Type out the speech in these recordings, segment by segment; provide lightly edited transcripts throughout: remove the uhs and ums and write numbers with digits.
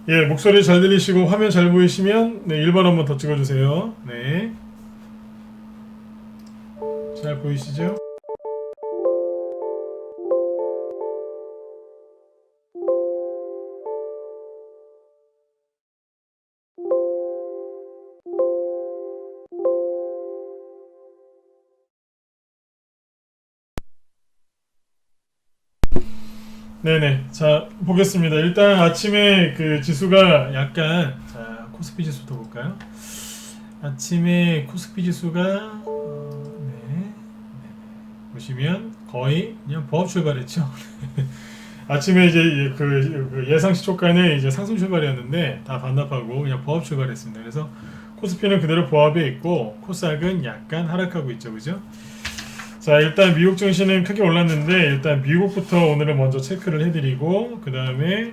예, 목소리 잘 들리시고 화면 잘 보이시면 네, 1번 한번 더 찍어주세요. 네, 잘 보이시죠? 네네. 자, 보겠습니다. 일단 아침에 그 지수가 약간, 자, 코스피 지수부터 볼까요? 아침에 코스피 지수가, 네, 보시면 거의 그냥 보합 출발했죠. 아침에 이제 그 예상 시초가는 이제 상승 출발이었는데 다 반납하고 그냥 보합 출발했습니다. 그래서 코스피는 그대로 보합에 있고 코스닥은 약간 하락하고 있죠, 그죠? 자, 일단 미국 증시는 크게 올랐는데 일단 미국부터 오늘은 먼저 체크를 해드리고 그 다음에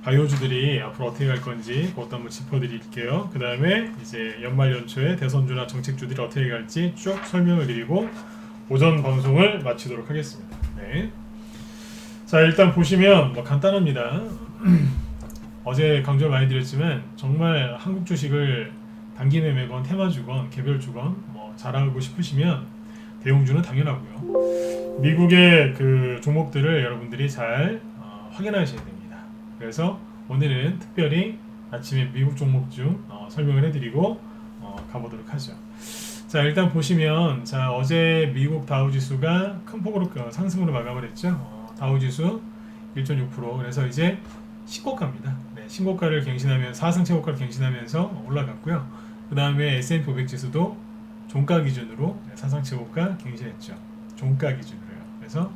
바이오주들이 앞으로 어떻게 갈 건지 그것도 한번 짚어드릴게요. 그 다음에 이제 연말 연초에 대선주나 정책주들이 어떻게 갈지 쭉 설명을 드리고 오전 방송을 마치도록 하겠습니다. 네. 자, 일단 보시면 뭐 간단합니다. 어제 강조 많이 드렸지만 정말 한국 주식을 단기 매매건 테마주건 개별주건 뭐 잘하고 싶으시면 대형주는 당연하고요. 미국의 그 종목들을 여러분들이 잘 확인하셔야 됩니다. 그래서 오늘은 특별히 아침에 미국 종목 중 설명을 해드리고 가보도록 하죠. 자, 일단 보시면 자, 어제 미국 다우지수가 큰 폭으로 상승으로 마감을 했죠. 다우지수 1.6%. 그래서 이제 신고가입니다. 네, 신고가를 갱신하면 사상 최고가를 갱신하면서 올라갔고요. 그 다음에 S&P 500 지수도 종가 기준으로 사상 최고가 갱신했죠. 종가 기준으로요. 그래서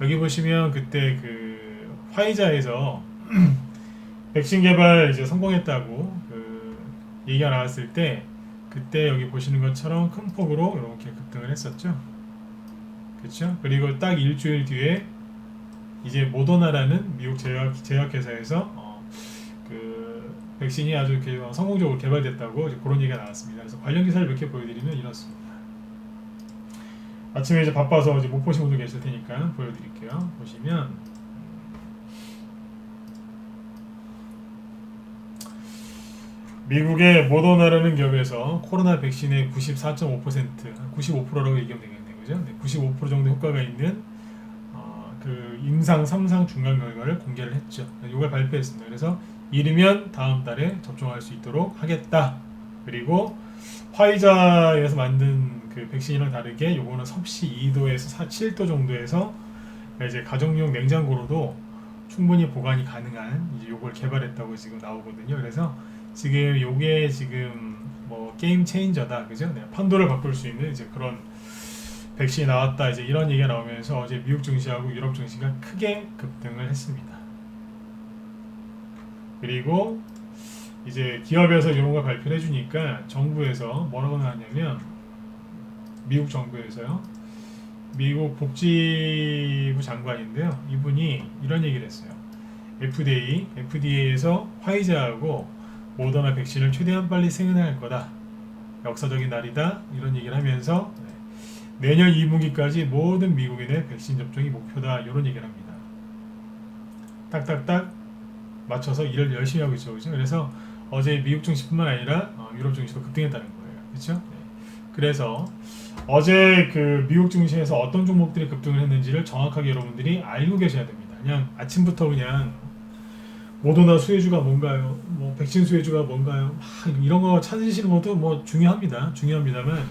여기 보시면 그때 그 화이자에서 백신 개발 이제 성공했다고 그 얘기가 나왔을 때 그때 여기 보시는 것처럼 큰 폭으로 이렇게 급등을 했었죠. 그렇죠? 그리고 딱 일주일 뒤에 이제 모더나라는 미국 제약회사에서 그 백신이 아주 성공적으로 개발됐다고 그런 얘기가 나왔습니다. 그래서 관련 기사를 몇 개 보여드리면 이렇습니다. 아침에 이제 바빠서 이제 못 보신 분도 계실 테니까 보여드릴게요. 보시면 미국의 모더나라는 기업에서 코로나 백신의 94.5%, 95%라고 얘기하면 되겠네요, 그죠? 네, 95% 정도 효과가 있는 그 임상 3상 중간 결과를 공개를 했죠. 이걸 발표했습니다. 그래서 이르면 다음 달에 접종할 수 있도록 하겠다. 그리고 화이자에서 만든 그 백신이랑 다르게 요거는 섭씨 2도에서 7도 정도에서 이제 가정용 냉장고로도 충분히 보관이 가능한 이제 요걸 개발했다고 지금 나오거든요. 그래서 지금 요게 지금 뭐 게임 체인저다, 그죠? 네, 판도를 바꿀 수 있는 이제 그런 백신이 나왔다, 이제 이런 얘기가 나오면서 어제 미국 증시하고 유럽 증시가 크게 급등을 했습니다. 그리고 이제 기업에서 이런 걸 발표를 해주니까 정부에서 뭐라고 나왔냐면 미국 정부에서요. 미국 복지부 장관인데요. 이분이 이런 얘기를 했어요. FDA에서 화이자하고 모더나 백신을 최대한 빨리 승인할 거다. 역사적인 날이다. 이런 얘기를 하면서 내년 2분기까지 모든 미국인의 백신 접종이 목표다. 이런 얘기를 합니다. 딱딱딱 맞춰서 일을 열심히 하고 있죠. 그렇죠? 그래서 어제 미국 증시뿐만 아니라 유럽 증시도 급등했다는 거예요. 그렇죠? 네. 그래서 어제 그 미국 증시에서 어떤 종목들이 급등을 했는지를 정확하게 여러분들이 알고 계셔야 됩니다. 그냥 아침부터 그냥 모더나 수혜주가 뭔가요? 뭐 백신 수혜주가 뭔가요? 이런 거 찾으시는 것도 뭐 중요합니다만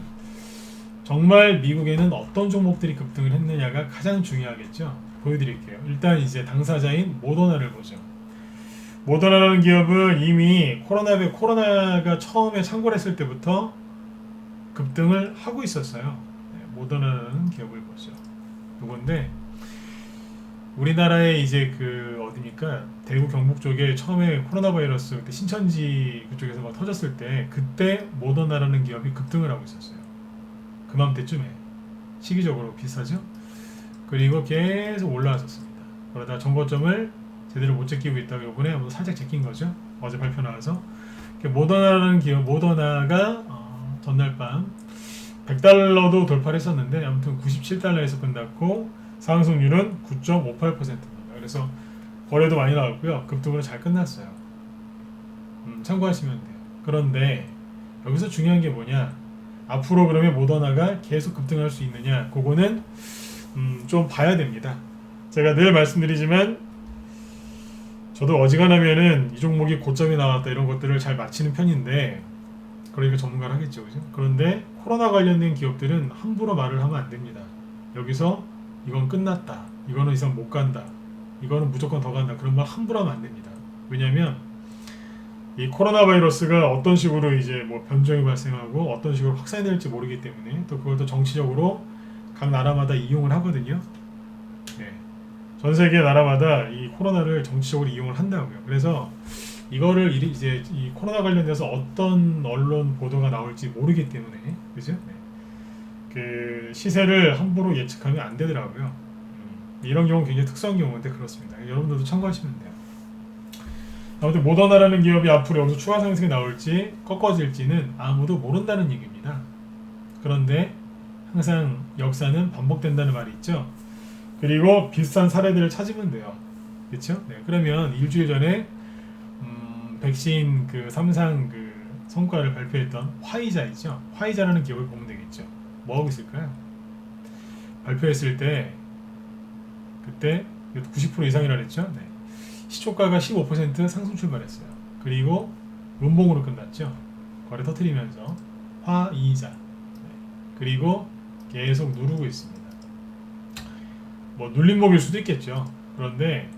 정말 미국에는 어떤 종목들이 급등을 했느냐가 가장 중요하겠죠. 보여드릴게요. 일단 이제 당사자인 모더나를 보죠. 모더나라는 기업은 이미 코로나가 처음에 창궐했을 때부터 급등을 하고 있었어요. 네, 모더나라는 기업을 보죠. 요건데 우리나라에 이제 그 어디입니까? 대구 경북 쪽에 처음에 코로나 바이러스 그때 신천지 그쪽에서 막 터졌을 때 그때 모더나라는 기업이 급등을 하고 있었어요. 그맘때쯤에 시기적으로 비슷하죠? 그리고 계속 올라왔었습니다. 그러다 정거점을 제대로 못 제끼고 있다가 이번에 한번 살짝 제낀 거죠. 어제 발표 나와서 모더나라는 기업, 모더나가 전날 밤 100달러도 돌파를 했었는데 아무튼 97달러에서 끝났고 상승률은 9.58%입니다. 그래서 거래도 많이 나왔고요. 급등으로 잘 끝났어요. 참고하시면 돼요. 그런데 여기서 중요한 게 뭐냐? 앞으로 그러면 모더나가 계속 급등할 수 있느냐? 그거는 좀 봐야 됩니다. 제가 늘 말씀드리지만 저도 어지간하면은 이 종목이 고점이 나왔다 이런 것들을 잘 맞히는 편인데, 그러니까 전문가를 하겠죠, 그죠? 그런데 코로나 관련된 기업들은 함부로 말을 하면 안 됩니다. 여기서 이건 끝났다, 이거는 이상 못 간다, 이거는 무조건 더 간다, 그런 말 함부로 하면 안 됩니다. 왜냐하면 이 코로나 바이러스가 어떤 식으로 이제 뭐 변종이 발생하고 어떤 식으로 확산이 될지 모르기 때문에, 또 그걸 또 정치적으로 각 나라마다 이용을 하거든요. 네. 전 세계 나라마다 이 코로나를 정치적으로 이용을 한다고요. 그래서 이거를 이제 이 코로나 관련돼서 어떤 언론 보도가 나올지 모르기 때문에, 그죠? 네. 그 시세를 함부로 예측하면 안 되더라고요. 이런 경우 굉장히 특수한 경우인데 그렇습니다. 여러분들도 참고하시면 돼요. 아무튼 모더나라는 기업이 앞으로 여기서 추가 상승이 나올지 꺾어질지는 아무도 모른다는 얘기입니다. 그런데 항상 역사는 반복된다는 말이 있죠. 그리고 비슷한 사례들을 찾으면 돼요. 그렇죠? 네, 그러면 일주일 전에 백신 그 3상 그 성과를 발표했던 화이자 있죠. 화이자라는 기업을 보면 되겠죠. 뭐 하고 있을까요? 발표했을 때 그때 90% 이상이라 그랬죠. 네. 시초가가 15% 상승 출발했어요. 그리고 음봉으로 끝났죠. 거래 터트리면서 화이자. 네. 그리고 계속 누르고 있습니다. 뭐 눌림목일 수도 있겠죠. 그런데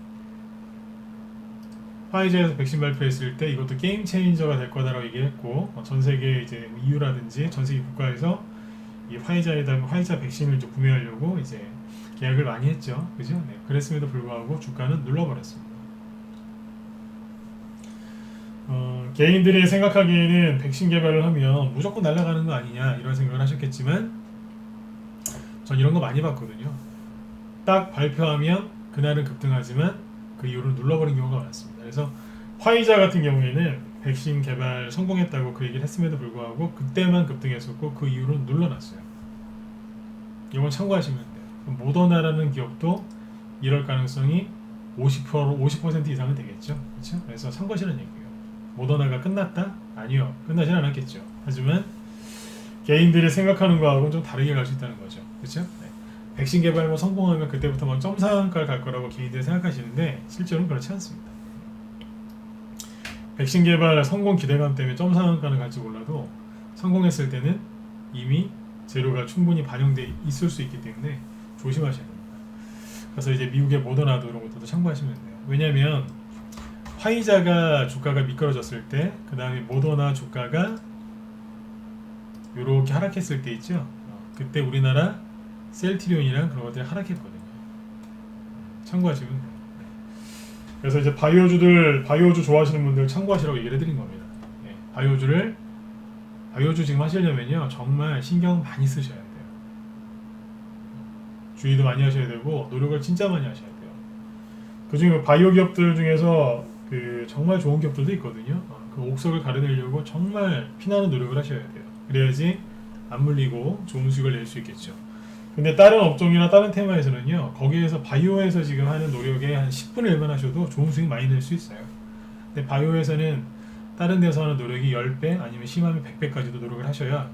화이자에서 백신 발표했을 때 이것도 게임 체인저가 될 거다라고 얘기했고, 전 세계 이제 EU라든지 전 세계 국가에서 이 화이자 백신을 이제 구매하려고 이제 계약을 많이 했죠. 그죠? 네. 그랬음에도 불구하고 주가는 눌러버렸습니다. 개인들이 생각하기에는 백신 개발을 하면 무조건 날아가는 거 아니냐 이런 생각을 하셨겠지만, 전 이런 거 많이 봤거든요. 딱 발표하면 그날은 급등하지만 그 이후로 눌러버린 경우가 많습니다. 그래서 화이자 같은 경우에는 백신 개발 성공했다고 그 얘기를 했음에도 불구하고 그때만 급등했었고 그 이후로는 눌러놨어요. 이건 참고하시면 돼요. 모더나라는 기업도 이럴 가능성이 50% 이상은 되겠죠. 그렇죠? 그래서 참고하시는 얘기예요. 모더나가 끝났다? 아니요. 끝나진 않았겠죠. 하지만 개인들이 생각하는 거하고는 좀 다르게 갈 수 있다는 거죠. 그렇죠? 네. 백신 개발만 성공하면 그때부터 막 점상가를 갈 거라고 개인들이 생각하시는데 실제로는 그렇지 않습니다. 백신 개발 성공 기대감 때문에 점상가는 갈지 몰라도 성공했을 때는 이미 재료가 충분히 반영돼 있을 수 있기 때문에 조심하셔야 됩니다. 그래서 이제 미국의 모더나도 이런 것들도 참고하시면 돼요. 왜냐하면 화이자가 주가가 미끄러졌을 때, 그 다음에 모더나 주가가 이렇게 하락했을 때 있죠. 그때 우리나라 셀트리온이랑 그런 것들이 하락했거든요. 참고하시면 돼요. 그래서 이제 바이오주 좋아하시는 분들 참고하시라고 얘기를 해드린 겁니다. 바이오주 지금 하시려면요 정말 신경 많이 쓰셔야 돼요. 주의도 많이 하셔야 되고 노력을 진짜 많이 하셔야 돼요. 그중에 바이오 기업들 중에서 그 정말 좋은 기업들도 있거든요. 그 옥석을 가려내려고 정말 피나는 노력을 하셔야 돼요. 그래야지 안 물리고 좋은 수익을 낼 수 있겠죠. 근데 다른 업종이나 다른 테마에서는요, 거기에서 바이오에서 지금 하는 노력의 한 10분의 1만 하셔도 좋은 수익 많이 낼 수 있어요. 근데 바이오에서는 다른 데서 하는 노력이 10배 아니면 심하면 100배까지도 노력을 하셔야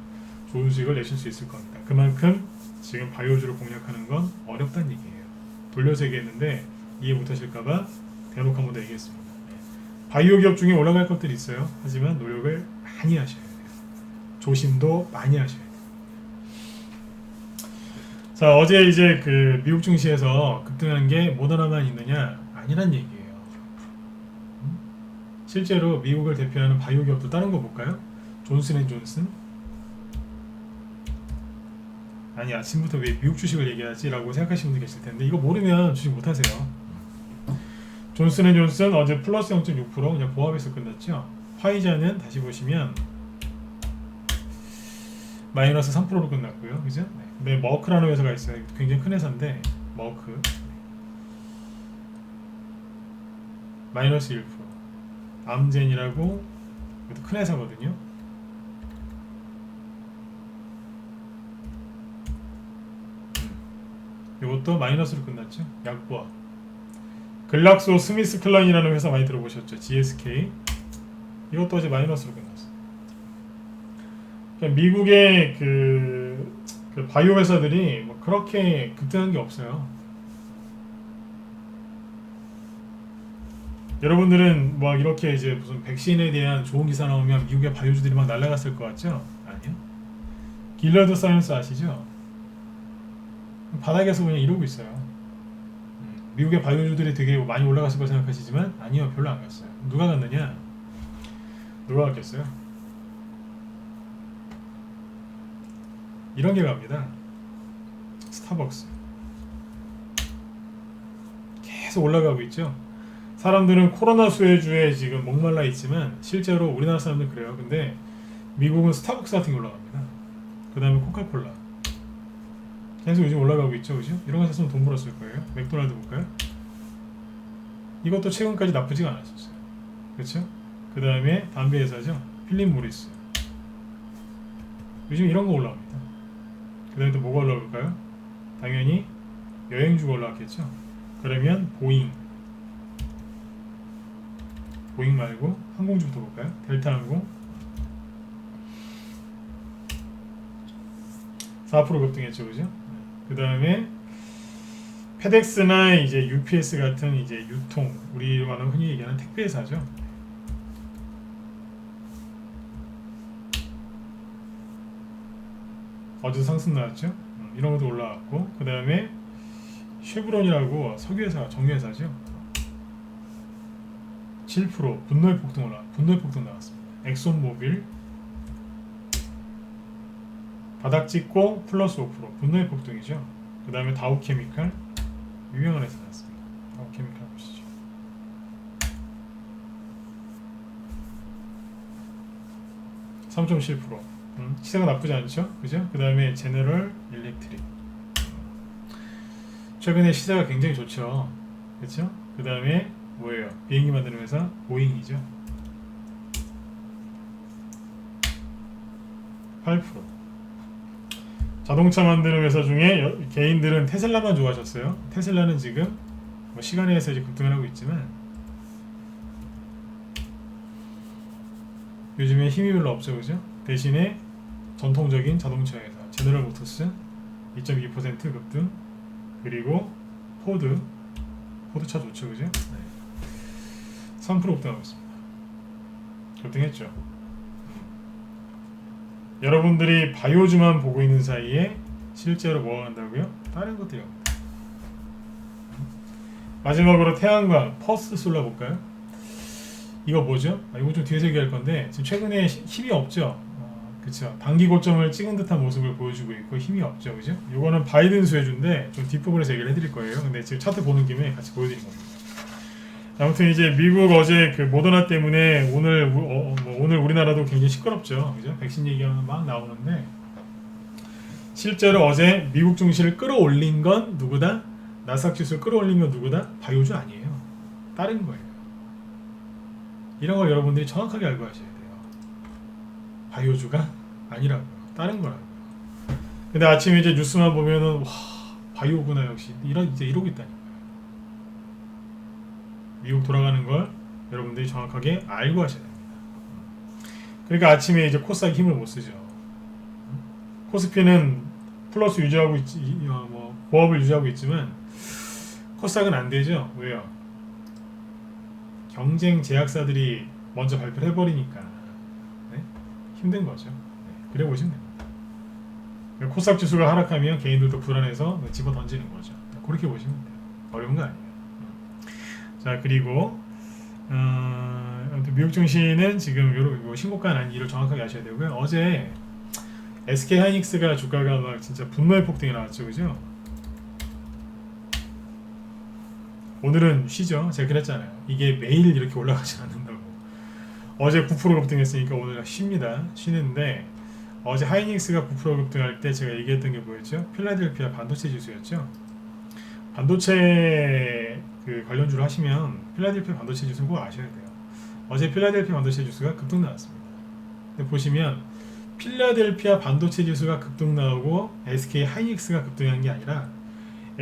좋은 수익을 내실 수 있을 겁니다. 그만큼 지금 바이오주를 공략하는 건 어렵다는 얘기예요. 돌려서 얘기했는데 이해 못하실까봐 대놓고 한번 더 얘기했습니다. 바이오 기업 중에 올라갈 것들이 있어요. 하지만 노력을 많이 하셔야 돼요. 조심도 많이 하셔야 돼요. 자, 어제 이제 그 미국 증시에서 급등한 게 모더나만 있느냐? 아니란 얘기예요. 실제로 미국을 대표하는 바이오 기업도 다른 거 볼까요? 존슨앤존슨? 아니, 아침부터 왜 미국 주식을 얘기하지? 라고 생각하시는 분들 계실 텐데 이거 모르면 주식 못 하세요. 존슨앤존슨 어제 플러스 0.6% 그냥 보합에서 끝났죠. 화이자는 다시 보시면 마이너스 3%로 끝났고요. 그죠? 네, 머크라는 회사가 있어요. 굉장히 큰 회사인데 머크 마이너스 1%. 암젠이라고 이것도 큰 회사거든요. 이것도 마이너스로 끝났죠. 약보합 글락소 스미스 클라인이라는 회사 많이 들어보셨죠? GSK. 이것도 어제 마이너스로 끝났어. 그러니까 미국의 그 바이오 회사들이 뭐 그렇게 급등한 게 없어요. 여러분들은 뭐 이렇게 이제 무슨 백신에 대한 좋은 기사 나오면 미국의 바이오주들이 막 날아갔을 것 같죠? 아니요. 길러드 사이언스 아시죠? 바닥에서 그냥 이러고 있어요. 미국의 바이오주들이 되게 많이 올라갔을 거 생각하시지만 아니요, 별로 안 갔어요. 누가 갔느냐? 누가 갔겠어요? 이런 게 갑니다. 스타벅스 계속 올라가고 있죠. 사람들은 코로나 수혜주에 지금 목말라 있지만 실제로 우리나라 사람들은 그래요. 근데 미국은 스타벅스 같은 게 올라갑니다. 그 다음에 코카콜라 계속 요즘 올라가고 있죠, 그죠? 이런 거 샀으면 돈 벌었을 거예요. 맥도날드 볼까요? 이것도 최근까지 나쁘지가 않았었어요. 그렇죠? 그 다음에 담배 회사죠. 필립 모리스. 요즘 이런 거 올라옵니다. 그 다음에 또 뭐가 올라올까요? 당연히 여행주가 올라왔겠죠. 그러면 보잉 말고 항공주부터 볼까요? 델타항공 4% 급등했죠, 그죠? 그 다음에 페덱스나 이제 UPS 같은 이제 유통, 우리가 흔히 얘기하는 택배 회사죠. 어제 상승 나왔죠. 이런 것도 올라왔고, 그 다음에 쉐브론이라고 석유회사, 정유회사죠. 7% 분노의 폭등 분노의 폭등 나왔습니다. 엑손모빌 바닥 찍고 플러스 5% 분노의 폭등이죠. 그 다음에 다우케미칼 유명한 회사 나왔습니다. 다우케미칼 보시죠. (3.7%) 시세가 나쁘지 않죠, 그죠? 그 다음에 제너럴 일렉트릭 최근에 시세가 굉장히 좋죠, 그렇죠? 그 다음에 뭐예요? 비행기 만드는 회사 보잉이죠. 8%. 자동차 만드는 회사 중에 개인들은 테슬라만 좋아하셨어요. 테슬라는 지금 뭐 시간에 의해서 이제 급등을 하고 있지만 요즘에 힘이 별로 없죠, 그죠? 대신에 전통적인 자동차 회사 제너럴 모터스 2.2% 급등, 그리고 포드차 좋죠, 그죠? 네. 3% 급등하고 있습니다. 급등했죠. 여러분들이 바이오주만 보고 있는 사이에 실제로 뭐가 한다고요? 다른 것들이 합니다. 마지막으로 태양광 퍼스솔라 볼까요? 이거 뭐죠? 이거 좀 뒤에서 얘기할 건데 지금 최근에 힘이 없죠. 그쵸. 단기 고점을 찍은 듯한 모습을 보여주고 있고 힘이 없죠, 그죠? 이거는 바이든 수혜주인데 좀 뒷부분에서 얘기를 해드릴 거예요. 근데 지금 차트 보는 김에 같이 보여드린 겁니다. 아무튼 이제 미국 어제 그 모더나 때문에 오늘 우리나라도 굉장히 시끄럽죠, 그죠? 백신 얘기가 막 나오는데 실제로 어제 미국 증시를 끌어올린 건 누구다? 나스닥 지수를 끌어올린 건 누구다? 바이오주 아니에요. 다른 거예요. 이런 걸 여러분들이 정확하게 알고 하셔야 돼요. 바이오주가 아니라고요. 다른 거라고요. 근데 아침에 이제 뉴스만 보면은 와, 바이오구나 역시 이제 이러고 있다니까요. 미국 돌아가는 걸 여러분들이 정확하게 알고 하셔야 됩니다. 그러니까 아침에 이제 코스닥이 힘을 못 쓰죠. 코스피는 플러스 유지하고 보합을 유지하고 있지만 코스닥은 안 되죠. 왜요? 경쟁 제약사들이 먼저 발표를 해버리니까 힘든 거죠. 그래 보시면 됩니다. 코스닥 지수가 하락하면 개인들도 불안해서 집어 던지는 거죠. 그렇게 보시면 돼요. 어려운 거 아니에요. 자, 그리고 미국 증시는 지금 요런 신고가는 아닌지를 정확하게 아셔야 되고요. 어제 SK 하이닉스가 주가가 막 진짜 분노의 폭등이 나왔죠, 그죠? 오늘은 쉬죠. 제가 그랬잖아요. 이게 매일 이렇게 올라가지 않는다고. 어제 9% 급등했으니까 오늘 쉽니다. 쉬는데 어제 하이닉스가 9% 급등할 때 제가 얘기했던 게 뭐였죠? 필라델피아 반도체 지수였죠. 반도체 관련주를 하시면 필라델피아 반도체 지수는 꼭 아셔야 돼요. 어제 필라델피아 반도체 지수가 급등 나왔습니다. 근데 보시면 필라델피아 반도체 지수가 급등 나오고 SK 하이닉스가 급등한 게 아니라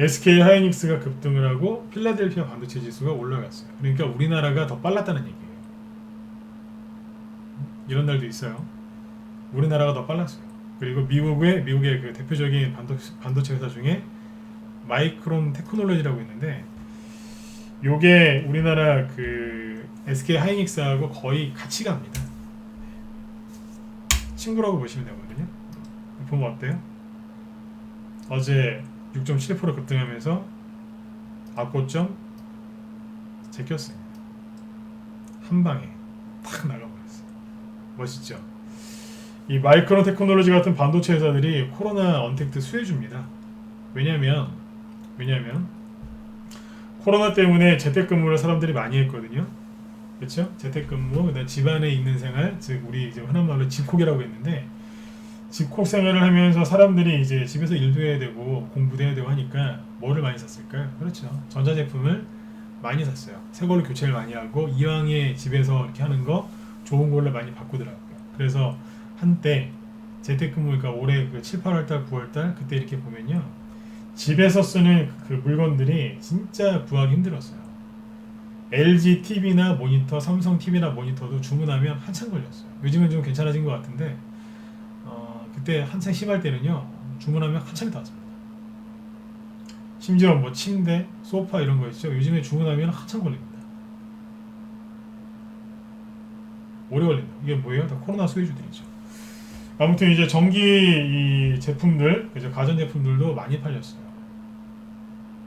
SK 하이닉스가 급등을 하고 필라델피아 반도체 지수가 올라갔어요. 그러니까 우리나라가 더 빨랐다는 얘기예요. 이런 날도 있어요. 우리나라가 더 빨랐어요. 그리고 미국의 그 대표적인 반도체 회사 중에 마이크론 테크놀로지라고 있는데, 요게 우리나라 그 SK 하이닉스하고 거의 같이 갑니다. 친구라고 보시면 되거든요. 보면 어때요? 어제 6.7% 급등하면서 앞고점 제꼈습니다. 한 방에 탁 나가버렸어요. 멋있죠? 이 마이크론 테크놀로지 같은 반도체 회사들이 코로나 언택트 수혜줍니다. 왜냐면 코로나 때문에 재택근무를 사람들이 많이 했거든요. 그렇죠? 재택근무, 그다음 집안에 있는 생활, 즉 우리 이제 흔한 말로 집콕이라고 했는데, 집콕 생활을 하면서 사람들이 이제 집에서 일도 해야 되고 공부도 해야 되고 하니까 뭐를 많이 샀을까요? 그렇죠. 전자제품을 많이 샀어요. 새 걸로 교체를 많이 하고, 이왕에 집에서 이렇게 하는 거 좋은 걸로 많이 바꾸더라고요. 그래서 한때 재택근무, 그러니까 올해 그 7, 8월달, 9월달 그때 이렇게 보면요, 집에서 쓰는 그 물건들이 진짜 구하기 힘들었어요. LG TV나 모니터, 삼성 TV나 모니터도 주문하면 한참 걸렸어요. 요즘은 좀 괜찮아진 것 같은데, 그때 한창 심할 때는요, 주문하면 한참이 나왔습니다. 심지어 뭐 침대, 소파 이런 거 있죠. 요즘에 주문하면 한참 걸립니다. 오래 걸린다. 이게 뭐예요? 다 코로나 소유주들이죠. 아무튼 이제 전기 이 제품들, 그죠? 가전 제품들도 많이 팔렸어요.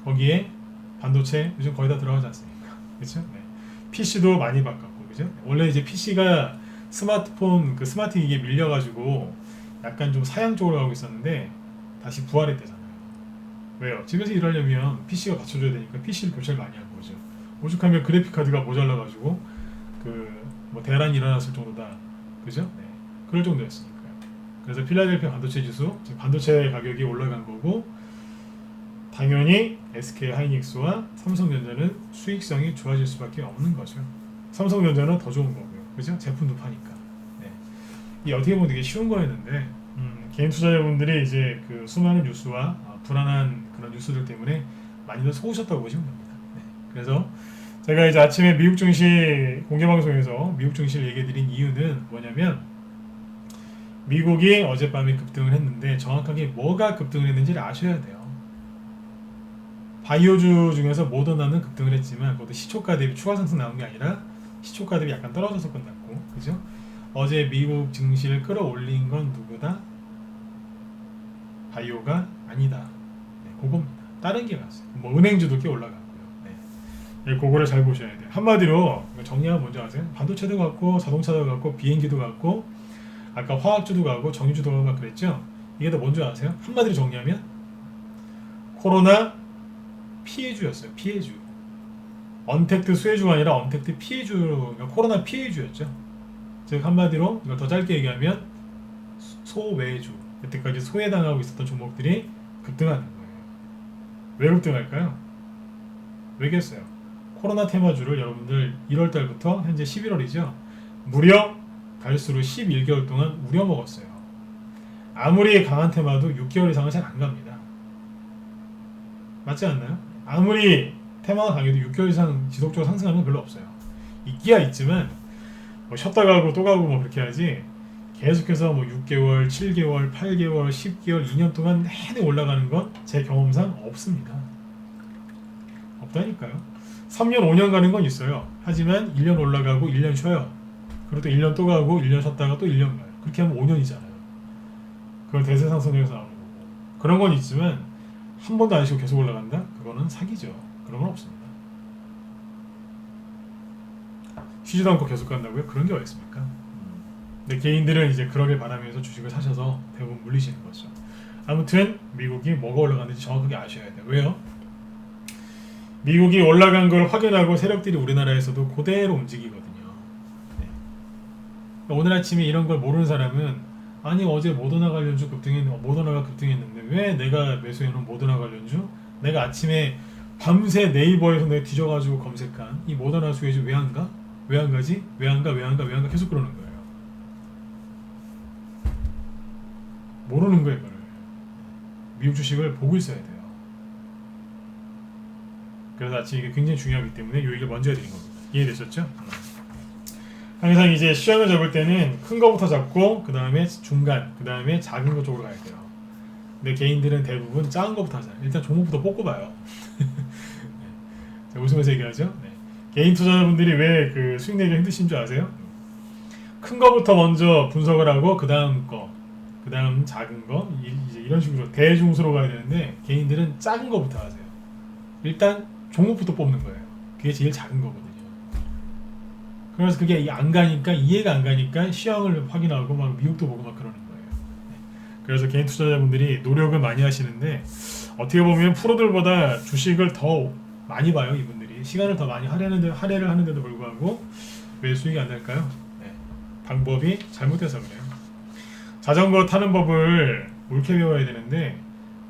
거기에 반도체 요즘 거의 다 들어가지 않습니까? 그렇죠? 네. PC도 많이 바꿨고, 그죠? 원래 이제 PC가 스마트폰 그 스마트 기기에 밀려가지고 약간 좀 사양 쪽으로 가고 있었는데 다시 부활했대잖아요. 왜요? 집에서 일하려면 PC가 받쳐줘야 되니까 PC를 교체를 많이 한 거죠. 오죽하면 그래픽 카드가 모자라가지고 그 뭐 대란이 일어났을 정도다, 그죠? 네. 그럴 정도였으니까요. 그래서 필라델피아 반도체 지수, 즉 반도체 가격이 올라간 거고, 당연히 SK 하이닉스와 삼성전자는 수익성이 좋아질 수밖에 없는 거죠. 삼성전자는 더 좋은 거고요, 그죠? 제품도 파니까. 네. 이 어떻게 보면 되게 쉬운 거였는데, 개인 투자자분들이 이제 그 수많은 뉴스와 불안한 그런 뉴스들 때문에 많이들 속으셨다고 보시면 됩니다. 네. 그래서 제가 이제 아침에 미국 증시 공개 방송에서 미국 증시를 얘기해드린 이유는 뭐냐면, 미국이 어젯밤에 급등을 했는데 정확하게 뭐가 급등을 했는지를 아셔야 돼요. 바이오주 중에서 모더나는 급등을 했지만 그것도 시초가 대비 추가 상승 나온 게 아니라 시초가 대비 약간 떨어져서 끝났고, 그죠? 어제 미국 증시를 끌어올린 건 누구다? 바이오가 아니다. 네, 그겁니다. 다른 게 갔어요. 뭐 은행주도 꽤 올라갔고요. 네, 그거를 잘 보셔야 돼요. 한마디로 정리하면 뭔지 아세요? 반도체도 갔고, 자동차도 갔고, 비행기도 갔고, 아까 화학주도 가고, 정유주도 가고 막 그랬죠? 이게 다 뭔지 아세요? 한마디로 정리하면 코로나 피해주였어요. 피해주. 언택트 수혜주가 아니라 언택트 피해주, 그러니까 코로나 피해주였죠. 즉 한마디로 이걸 더 짧게 얘기하면 소외주. 여태까지 소외당하고 있었던 종목들이 급등하는 거예요. 왜 급등할까요? 왜겠어요? 코로나 테마주를 여러분들 1월달부터 현재 11월이죠. 무려 갈수록 11개월 동안 우려먹었어요. 아무리 강한 테마도 6개월 이상은 잘 안 갑니다. 맞지 않나요? 아무리 테마가 강해도 6개월 이상 지속적으로 상승하는 건 별로 없어요. 있기야 있지만 뭐 쉬었다 가고 또 가고 뭐 그렇게 하지, 계속해서 뭐 6개월, 7개월, 8개월, 10개월, 2년 동안 내내 올라가는 건 제 경험상 없습니다. 없다니까요. 3년, 5년 가는 건 있어요. 하지만 1년 올라가고 1년 쉬어요. 그리고 또 1년 또 가고 1년 쉬었다가 또 1년 가요. 그렇게 하면 5년이잖아요. 그걸 대세상선에서 나오는 거고. 그런 건 있지만 한 번도 안 쉬고 계속 올라간다? 그거는 사기죠. 그런 건 없습니다. 쉬지도 않고 계속 간다고요? 그런 게 어디 있습니까? 근데 개인들은 이제 그러길 바라면서 주식을 사셔서 대부분 물리시는 거죠. 아무튼 미국이 뭐가 올라가는지 정확하게 아셔야 돼요. 왜요? 미국이 올라간 걸 확인하고 세력들이 우리나라에서도 그대로 움직이거든요. 네. 오늘 아침에 이런 걸 모르는 사람은, 아니 어제 모더나 관련주 모더나가 급등했는데 왜 내가 매수해놓은 모더나 관련주, 내가 아침에 밤새 네이버에서 내가 뒤져가지고 검색한 이 모더나 수혜주 왜 안 가? 왜 안 가지? 왜 안 가? 왜 안 가? 왜 안 가? 계속 그러는 거예요. 모르는 거예요, 이거를. 미국 주식을 보고 있어야 돼요. 그래서 아침 이게 굉장히 중요하기 때문에 요 얘기를 먼저 해드린 겁니다. 이해되셨죠? 항상 이제 시험을 잡을 때는 큰 거부터 잡고 그 다음에 중간, 그 다음에 작은 거 쪽으로 가야 돼요. 근데 개인들은 대부분 작은 거부터 하잖아요. 일단 종목부터 뽑고 봐요. 네. 웃으면서 얘기하죠. 네. 개인 투자자분들이 왜 그 수익 내기 힘드신 줄 아세요? 큰 거부터 먼저 분석을 하고 그 다음 거, 그 다음 작은 거, 이제 이런 식으로 대중수로 가야 되는데 개인들은 작은 거부터 하세요. 일단 종목부터 뽑는 거예요. 그게 제일 작은 거거든요. 그래서 그게 안 가니까, 이해가 안 가니까 시황을 확인하고 막 미국도 보고 막 그러는 거예요. 그래서 개인 투자자분들이 노력을 많이 하시는데 어떻게 보면 프로들보다 주식을 더 많이 봐요. 이분들이 시간을 더 많이 할애를 하는데도 불구하고 왜 수익이 안 날까요? 네. 방법이 잘못돼서 그래요. 자전거 타는 법을 옳게 배워야 되는데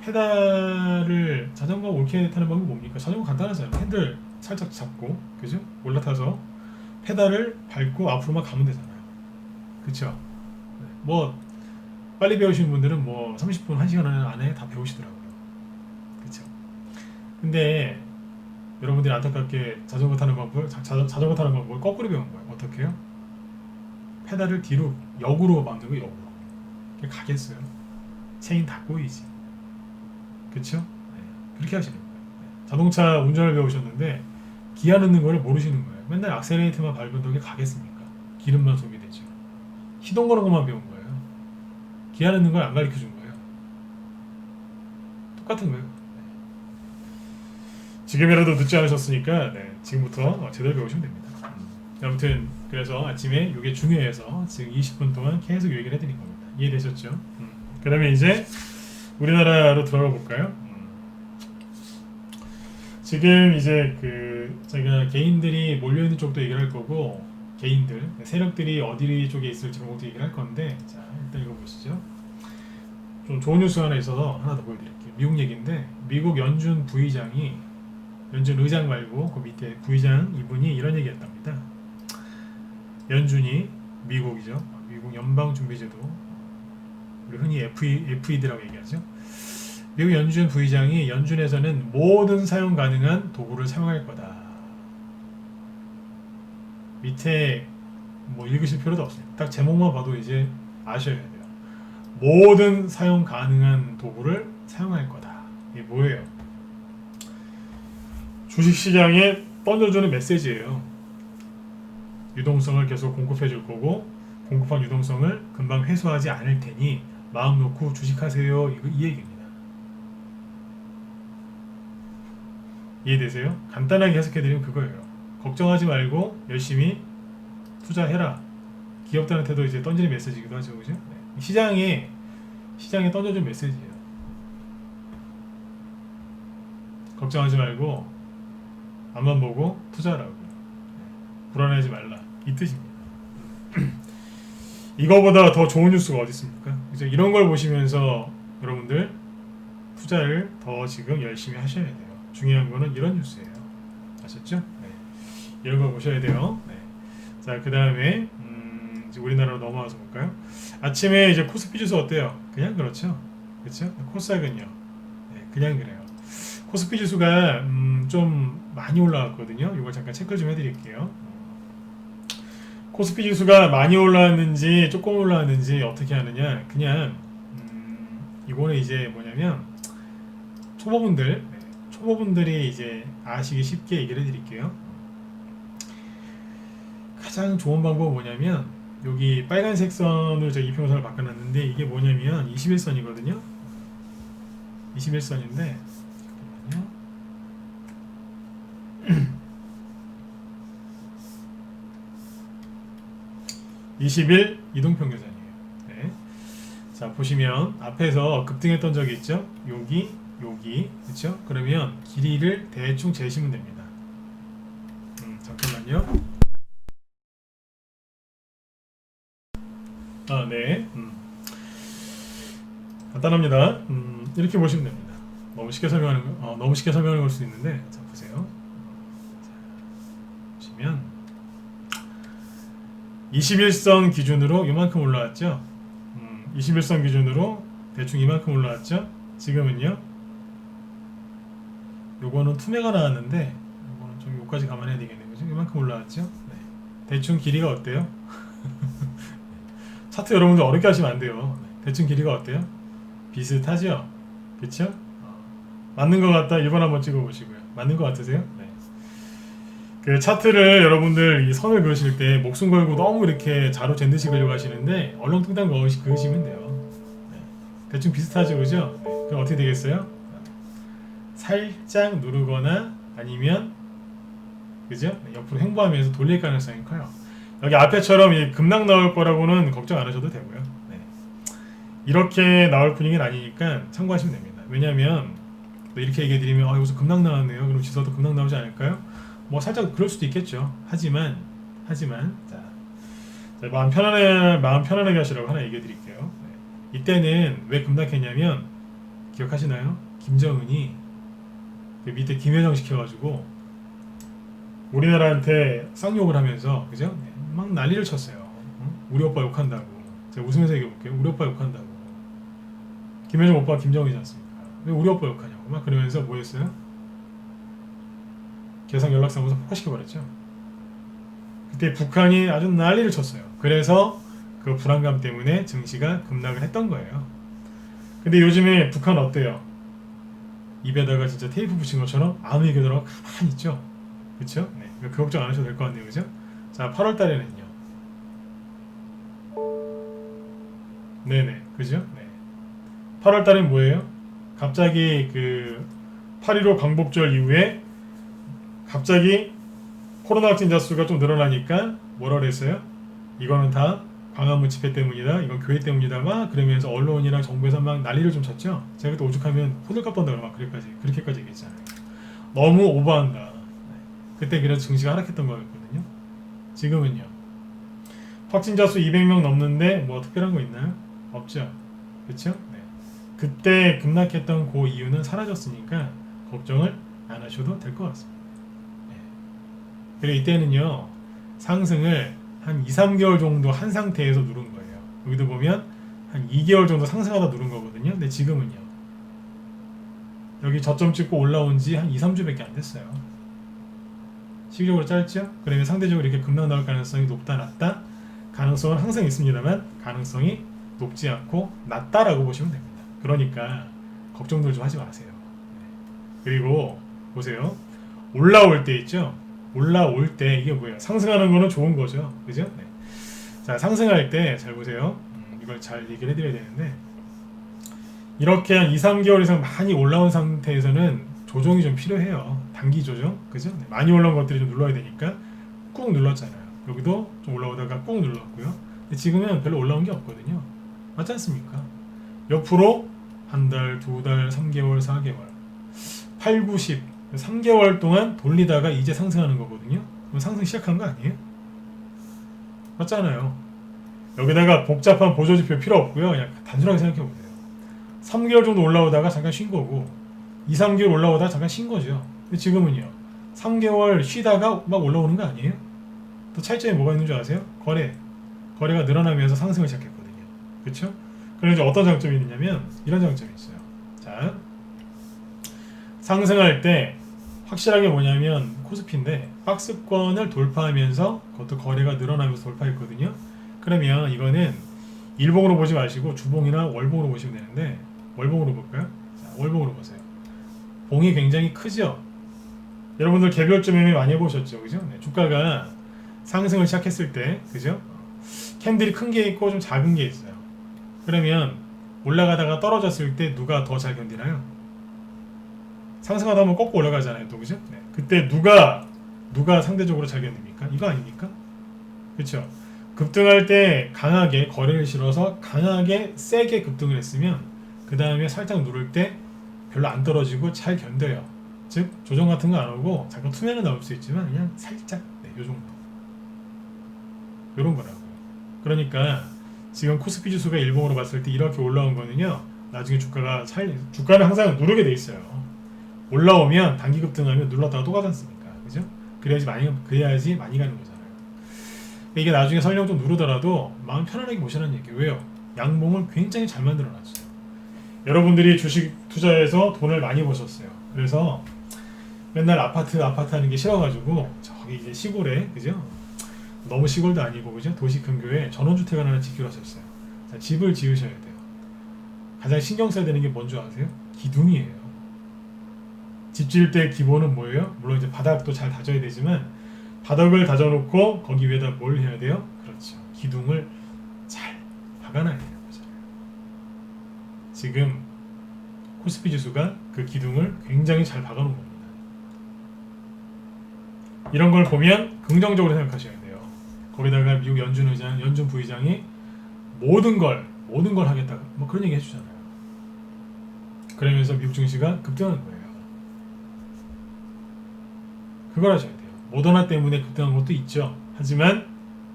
페달을 자전거 옳게 타는 법이 뭡니까? 자전거 간단하잖아요. 핸들 살짝 잡고, 그죠? 올라타서 페달을 밟고 앞으로만 가면 되잖아요. 그쵸? 뭐 빨리 배우시는 분들은 뭐 30분, 1시간 안에 다 배우시더라고요. 그쵸? 근데 여러분들이 안타깝게 자전거 타는 자전거 타는 방법을 거꾸로 배운 거예요. 어떻게 해요? 페달을 뒤로 역으로 만들고 역으로. 가겠어요? 체인 다 꼬이지. 그쵸? 네. 그렇게 하시는 거예요. 네. 자동차 운전을 배우셨는데 기아 넣는 거를 모르시는 거예요. 맨날 악셀레이터만 밟은 덕에 가겠습니까? 기름만 소비되죠. 시동 거는 것만 배운 거예요. 기아 넣는 걸 안 가르쳐 준 거예요. 똑같은 거예요. 네. 지금이라도 늦지 않으셨으니까 네, 지금부터 제대로 배우시면 됩니다. 아무튼 그래서 아침에 이게 중요해서 지금 20분 동안 계속 얘기를 해드린 겁니다. 이해되셨죠? 그 다음에 이제 우리나라로 들어가 볼까요? 지금 이제 그 제가 개인들이 몰려있는 쪽도 얘기를 할 거고 개인들, 세력들이 어디 쪽에 있을지 그런 것도 얘기를 할 건데 자 일단 읽어보시죠. 좀 좋은 뉴스 하나 있어서 하나 더 보여드릴게요. 미국 얘기인데 미국 연준 부의장이 연준 의장 말고 그 밑에 부의장 이분이 이런 얘기 했답니다. 연준이 미국이죠. 미국 연방준비제도 우리 흔히 FED라고 얘기하죠. 미국 연준 부의장이 연준에서는 모든 사용 가능한 도구를 사용할 거다. 밑에 뭐 읽으실 필요도 없습니다. 딱 제목만 봐도 이제 아셔야 돼요. 모든 사용 가능한 도구를 사용할 거다. 이게 뭐예요? 주식시장에 던져주는 메시지예요. 유동성을 계속 공급해 줄 거고 공급한 유동성을 금방 회수하지 않을 테니 마음 놓고 주식하세요. 이 얘기입니다. 이해되세요? 간단하게 해석해드리면 그거예요. 걱정하지 말고 열심히 투자해라. 기업들한테도 이제 던지는 메시지이기도 하죠, 그죠? 네. 시장에 던져준 메시지예요. 걱정하지 말고 앞만 보고 투자하라고. 불안해하지 말라. 이 뜻입니다. 이거보다 더 좋은 뉴스가 어디 있습니까? 그죠? 이런 걸 보시면서 여러분들 투자를 더 지금 열심히 하셔야 돼요. 중요한 거는 이런 뉴스예요. 아셨죠? 네. 이런 걸 보셔야 돼요. 네. 자, 그 다음에 이제 우리나라로 넘어와서 볼까요? 아침에 이제 코스피 지수 어때요? 그냥 그렇죠. 그렇죠? 코스닥은요. 네, 그냥 그래요. 코스피 지수가 좀 많이 올라왔거든요. 이걸 잠깐 체크 좀 해드릴게요. 코스피 지수가 많이 올라왔는지 조금 올라왔는지 어떻게 하느냐? 그냥 이거는 이제 뭐냐면 초보분들이 이제 아시기 쉽게 얘기를 해드릴게요. 가장 좋은 방법은 뭐냐면 여기 빨간색 선을 제가 이평선을 바꿔놨는데 이게 뭐냐면 21선이거든요. 21선인데 잠깐만요. 20일 이동평균선이에요. 네. 자 보시면 앞에서 급등했던 적이 있죠. 여기 그렇죠? 그러면 길이를 대충 재시면 됩니다. 잠깐만요. 아, 네. 간단합니다. 이렇게 보시면 됩니다. 너무 쉽게 설명하는 걸 수 있는데 자 보세요. 자, 보시면 21선 기준으로 이만큼 올라왔죠. 21선 기준으로 대충 이만큼 올라왔죠. 지금은요. 요거는 투매가 나왔는데 요까지 감안해야 되겠네요. 그죠? 이만큼 올라왔죠? 네. 대충 길이가 어때요? 차트 여러분들 어렵게 하시면 안 돼요. 네. 대충 길이가 어때요? 비슷하죠? 그쵸? 맞는 것 같다 1번 한번 찍어보시고요. 맞는 것 같으세요? 네. 그 차트를 여러분들 이 선을 그으실 때 목숨 걸고 너무 이렇게 자로 잰 듯이 그려고 하시는데 얼렁뚱땅 그으시면 돼요. 네. 대충 비슷하죠, 그죠? 네. 그럼 어떻게 되겠어요? 살짝 누르거나 아니면 그죠? 네. 옆으로 횡보하면서 돌릴 가능성이 커요. 여기 앞에처럼 이 급락 나올 거라고는 걱정 안 하셔도 되고요. 네. 이렇게 나올 분위기는 아니니까 참고하시면 됩니다. 왜냐하면 이렇게 얘기해 드리면 여기서 급락 나왔네요. 그럼 지수도 급락 나오지 않을까요? 뭐 살짝 그럴 수도 있겠죠. 하지만 자, 마음 편안하게 하시라고 하나 얘기해 드릴게요. 네. 이때는 왜 급락했냐면 기억하시나요? 김정은이 그 밑에 김여정 시켜가지고 우리나라한테 쌍욕을 하면서 그죠? 네. 막 난리를 쳤어요. 우리 오빠 욕한다고. 제가 웃으면서 얘기해볼게요. 우리 오빠 욕한다고. 김여정 오빠가 김정은이지 않습니까? 왜 우리 오빠 욕하냐고 막 그러면서 뭐 했어요? 개성 연락사무소 폭파시켜버렸죠. 그때 북한이 아주 난리를 쳤어요. 그래서 그 불안감 때문에 증시가 급락을 했던 거예요. 근데 요즘에 북한 어때요? 입에다가 진짜 테이프 붙인 것처럼 아무 얘기 들어가 가만히 있죠. 그쵸? 네. 그 걱정 안 하셔도 될 것 같네요. 그죠? 자, 8월 달에는요. 네네. 그죠? 네. 8월 달엔 뭐예요? 갑자기 그 8.15 광복절 이후에 갑자기 코로나 확진자 수가 좀 늘어나니까 뭐라 그랬어요? 이거는 다 광화문 집회 때문이다. 이건 교회 때문이다. 막 그러면서 언론이랑 정부에서 막 난리를 좀 쳤죠. 제가 그때 오죽하면 호들갑 떤다고 막 그렇게까지 얘기했잖아요. 너무 오버한다. 그때 그래서 증시가 하락했던 거였거든요. 지금은요. 확진자 수 200명 넘는데 뭐 특별한 거 있나요? 없죠. 그렇죠? 네. 그때 급락했던 그 이유는 사라졌으니까 걱정을 안 하셔도 될 것 같습니다. 네. 그리고 이때는요. 상승을 한 2, 3개월 정도 한 상태에서 누른 거예요. 여기도 보면 한 2개월 정도 상승하다 누른 거거든요. 근데 지금은요. 여기 저점 찍고 올라온 지 한 2, 3주밖에 안 됐어요. 시기적으로 짧죠? 그러면 상대적으로 이렇게 급락 나올 가능성이 높다 낮다? 가능성은 항상 있습니다만 가능성이 높지 않고 낮다라고 보시면 됩니다. 그러니까 걱정들 좀 하지 마세요. 그리고 보세요. 올라올 때 있죠? 올라올 때 이게 뭐예요? 상승하는 거는 좋은 거죠. 그죠? 네. 자, 상승할 때 잘 보세요. 이걸 잘 얘기를 해드려야 되는데 이렇게 한 2, 3개월 이상 많이 올라온 상태에서는 조정이 좀 필요해요. 단기 조정. 그죠? 네. 많이 올라온 것들이 좀 눌러야 되니까 꾹 눌렀잖아요. 여기도 좀 올라오다가 꾹 눌렀고요. 근데 지금은 별로 올라온 게 없거든요. 맞지 않습니까? 옆으로 한 달, 두 달, 3개월, 4개월 8, 9, 10 3개월 동안 돌리다가 이제 상승하는 거거든요. 그럼 상승 시작한 거 아니에요? 맞잖아요. 여기다가 복잡한 보조지표 필요 없고요. 그냥 단순하게 생각해 보세요. 3개월 정도 올라오다가 잠깐 쉰 거고 2, 3개월 올라오다가 잠깐 쉰 거죠. 근데 지금은요. 3개월 쉬다가 막 올라오는 거 아니에요? 또 차이점이 뭐가 있는 줄 아세요? 거래가 늘어나면서 상승을 시작했거든요. 그렇죠? 그럼 이제 어떤 장점이 있냐면 이런 장점이 있어요. 자, 상승할 때 확실하게 뭐냐면 코스피인데 박스권을 돌파하면서 그것도 거래가 늘어나면서 돌파했거든요. 그러면 이거는 일봉으로 보지 마시고 주봉이나 월봉으로 보시면 되는데 월봉으로 볼까요? 자, 월봉으로 보세요. 봉이 굉장히 크죠? 여러분들 개별적 매매 많이 해보셨죠? 그죠? 네, 주가가 상승을 시작했을 때 그죠? 캔들이 큰 게 있고 좀 작은 게 있어요. 그러면 올라가다가 떨어졌을 때 누가 더 잘 견디나요? 상승하다 보면 꺾고 올라가잖아요. 또 그죠? 네. 그때 누가 상대적으로 잘 견딥니까? 이거 아닙니까? 그렇죠? 급등할 때 강하게 거래를 실어서 강하게 세게 급등을 했으면 그 다음에 살짝 누를 때 별로 안 떨어지고 잘 견뎌요. 즉 조정 같은 거 안 오고 잠깐 투매는 나올 수 있지만 그냥 살짝 요 정도 요런 거라고요. 그러니까 지금 코스피 지수가 일봉으로 봤을 때 이렇게 올라온 거는요. 나중에 주가는 항상 누르게 돼 있어요. 올라오면 단기 급등하면 눌렀다가 또 가지 않습니까? 그죠? 그래야지 많이 가는 거잖아요. 이게 나중에 설령 좀 누르더라도 마음 편안하게 보시라는 얘기예요. 왜요? 양봉을 굉장히 잘 만들어놨어요. 여러분들이 주식 투자해서 돈을 많이 버셨어요. 그래서 맨날 아파트 하는 게 싫어가지고 저기 이제 시골에 그죠? 너무 시골도 아니고 그죠? 도시 근교에 전원주택 하나 짓기로 하셨어요. 자, 집을 지으셔야 돼요. 가장 신경 써야 되는 게 뭔지 아세요? 기둥이에요. 집 지을 때 기본은 뭐예요? 물론 이제 바닥도 잘 다져야 되지만 바닥을 다져놓고 거기 위에다 뭘 해야 돼요? 그렇죠. 기둥을 잘 박아놔야 돼요. 지금 코스피 지수가 그 기둥을 굉장히 잘 박아놓은 겁니다. 이런 걸 보면 긍정적으로 생각하셔야 돼요. 거기다가 미국 연준 부의장이 모든 걸 하겠다 뭐 그런 얘기 해주잖아요. 그러면서 미국 증시가 급등하는 거예요. 그걸 하셔야 돼요. 모더나 때문에 급등한 것도 있죠. 하지만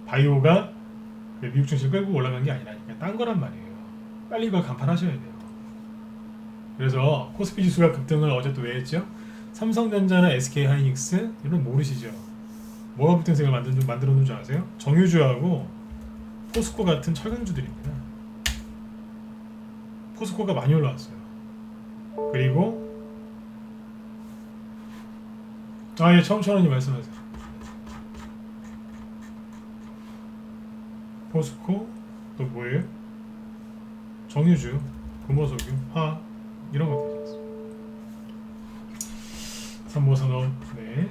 바이오가 미국 증시를 끌고 올라간 게 아니라니까 딴 거란 말이에요. 빨리 이걸 간파하셔야 돼요. 그래서 코스피 지수가 급등을 어제 또 왜 했죠? 삼성전자나 SK하이닉스 이런 모르시죠? 뭐가 급등세를 만들어 놓은 줄 아세요? 정유주하고 포스코 같은 철강주들입니다. 포스코가 많이 올라왔어요. 그리고 예, 처음처럼 말씀하세요. 포스코 또 뭐예요? 정유주, 금호석유, 화 이런 것들 있습니다. 삼보산업, 네.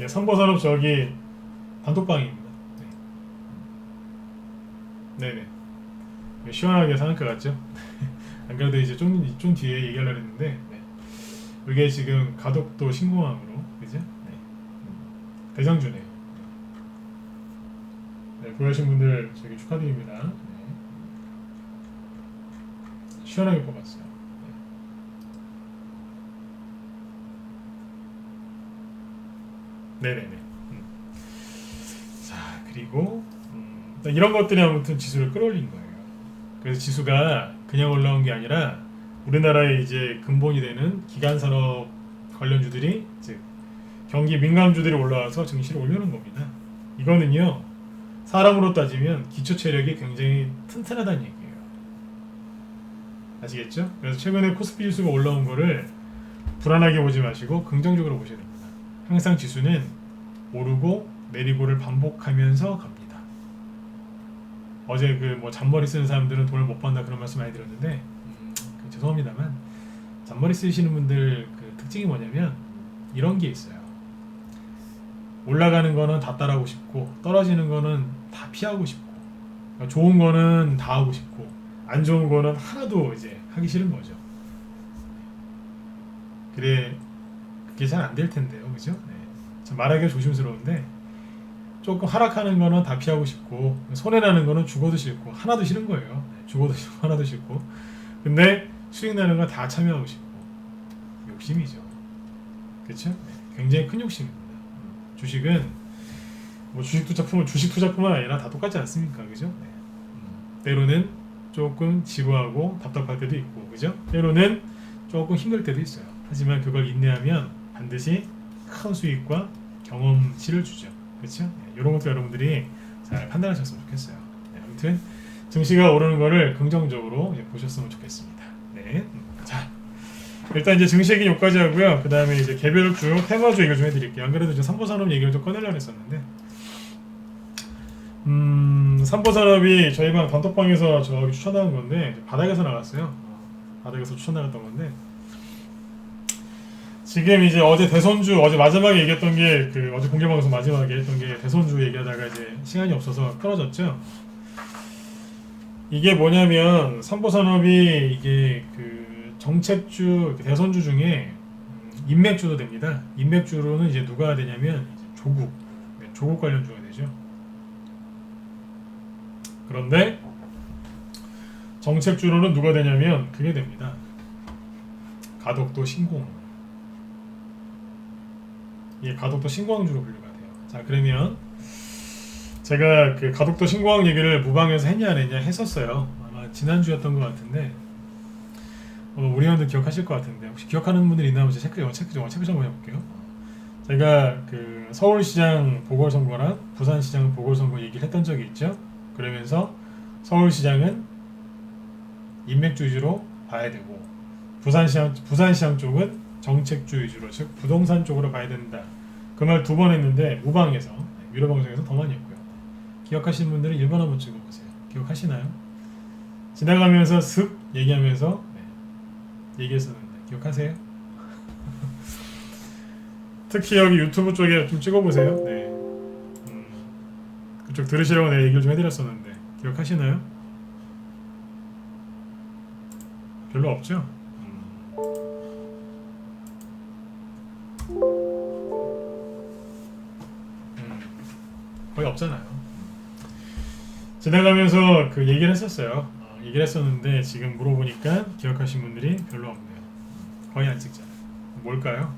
예, 삼보산업 저기 단톡방입니다. 네. 네네. 시원하게 사는 것 같죠? 안 그래도 이제 좀 뒤에 얘기하려고 했는데 네. 이게 지금 가덕도 신공항으로 그죠? 네. 대장주네요. 네, 구매하신 분들 저기 축하드립니다. 네. 시원하게 뽑았어요. 네. 네네네. 자 그리고 이런 것들이 아무튼 지수를 끌어올린 거예요. 그래서 지수가 그냥 올라온 게 아니라 우리나라의 이제 근본이 되는 기간산업 관련주들이 즉 경기 민감주들이 올라와서 증시를 올려놓은 겁니다. 이거는요 사람으로 따지면 기초 체력이 굉장히 튼튼하다는 얘기예요. 아시겠죠? 그래서 최근에 코스피 지수가 올라온 거를 불안하게 보지 마시고 긍정적으로 보셔야 됩니다. 항상 지수는 오르고 내리고를 반복하면서 갑니다. 어제 그 뭐 잔머리 쓰는 사람들은 돈을 못 번다 그런 말씀 많이 들었는데 죄송합니다만 잔머리 쓰시는 분들 그 특징이 뭐냐면 이런 게 있어요. 올라가는 거는 다 따라하고 싶고 떨어지는 거는 다 피하고 싶고 그러니까 좋은 거는 다 하고 싶고 안 좋은 거는 하나도 이제 하기 싫은 거죠. 그래 그게 잘 안 될 텐데요, 그죠? 네. 참 말하기가 조심스러운데 조금 하락하는 거는 다 피하고 싶고 손해나는 거는 죽어도 싫고 하나도 싫은 거예요. 네. 죽어도 싫고 하나도 싫고 근데 수익 나는 건 다 참여하고 싶고 욕심이죠. 그렇죠? 네. 굉장히 큰 욕심입니다. 주식은 뭐 주식 투자뿐만 아니라 다 똑같지 않습니까? 그죠? 네. 때로는 조금 지루하고 답답할 때도 있고 그죠? 때로는 조금 힘들 때도 있어요. 하지만 그걸 인내하면 반드시 큰 수익과 경험치를 주죠. 그렇죠? 네, 이런 것도 여러분들이 잘 판단하셨으면 좋겠어요. 네, 아무튼 증시가 오르는 거를 긍정적으로 보셨으면 좋겠습니다. 네, 자 일단 이제 증시 얘기 여기까지 하고요. 그 다음에 이제 개별주 테마주 얘기를 좀 해드릴게요. 안 그래도 이제 삼보산업 얘기를 좀 꺼내려고 했었는데, 삼보산업이 저희 방 단톡방에서 저기 추천하는 건데 바닥에서 나갔어요. 바닥에서 추천 나갔던 건데. 지금 이제 어제 대선주 어제 마지막에 얘기했던 게 그 어제 공개방송 마지막에 했던 게 대선주 얘기하다가 이제 시간이 없어서 끊어졌죠. 이게 뭐냐면 삼보산업이 이게 그 정책주 대선주 중에 인맥주도 됩니다. 인맥주로는 이제 누가 되냐면 이제 조국 관련주가 되죠. 그런데 정책주로는 누가 되냐면 그게 됩니다. 가덕도 신공. 이게 가덕도 신공항주로 분류가 돼요. 자 그러면 제가 그 가덕도 신공항 얘기를 무방에서 했냐 안 했냐 했었어요. 아마 지난주였던 것 같은데 우리 회원들 기억하실 것 같은데 혹시 기억하는 분들이 있나 한번 체크 좀 해볼게요. 제가 그 서울시장 보궐선거랑 부산시장 보궐선거 얘기를 했던 적이 있죠. 그러면서 서울시장은 인맥주 위주로 봐야 되고 부산시장 쪽은 정책주 위주로 즉 부동산 쪽으로 봐야 된다. 그 말 두 번 했는데 무방에서 유료 방송에서 더 많이 했고요. 기억하시는 분들은 1번 한번 찍어보세요. 기억하시나요? 지나가면서 슥 얘기하면서 얘기했었는데 기억하세요? 특히 여기 유튜브 쪽에 좀 찍어보세요. 네. 그쪽 들으시라고 내가 얘기를 좀 해드렸었는데 기억하시나요? 별로 없죠? 거의 없잖아요. 지나가면서 그 얘기를 했었어요. 얘기를 했었는데 지금 물어보니까 기억하신 분들이 별로 없네요. 거의 안 찍잖아요. 뭘까요?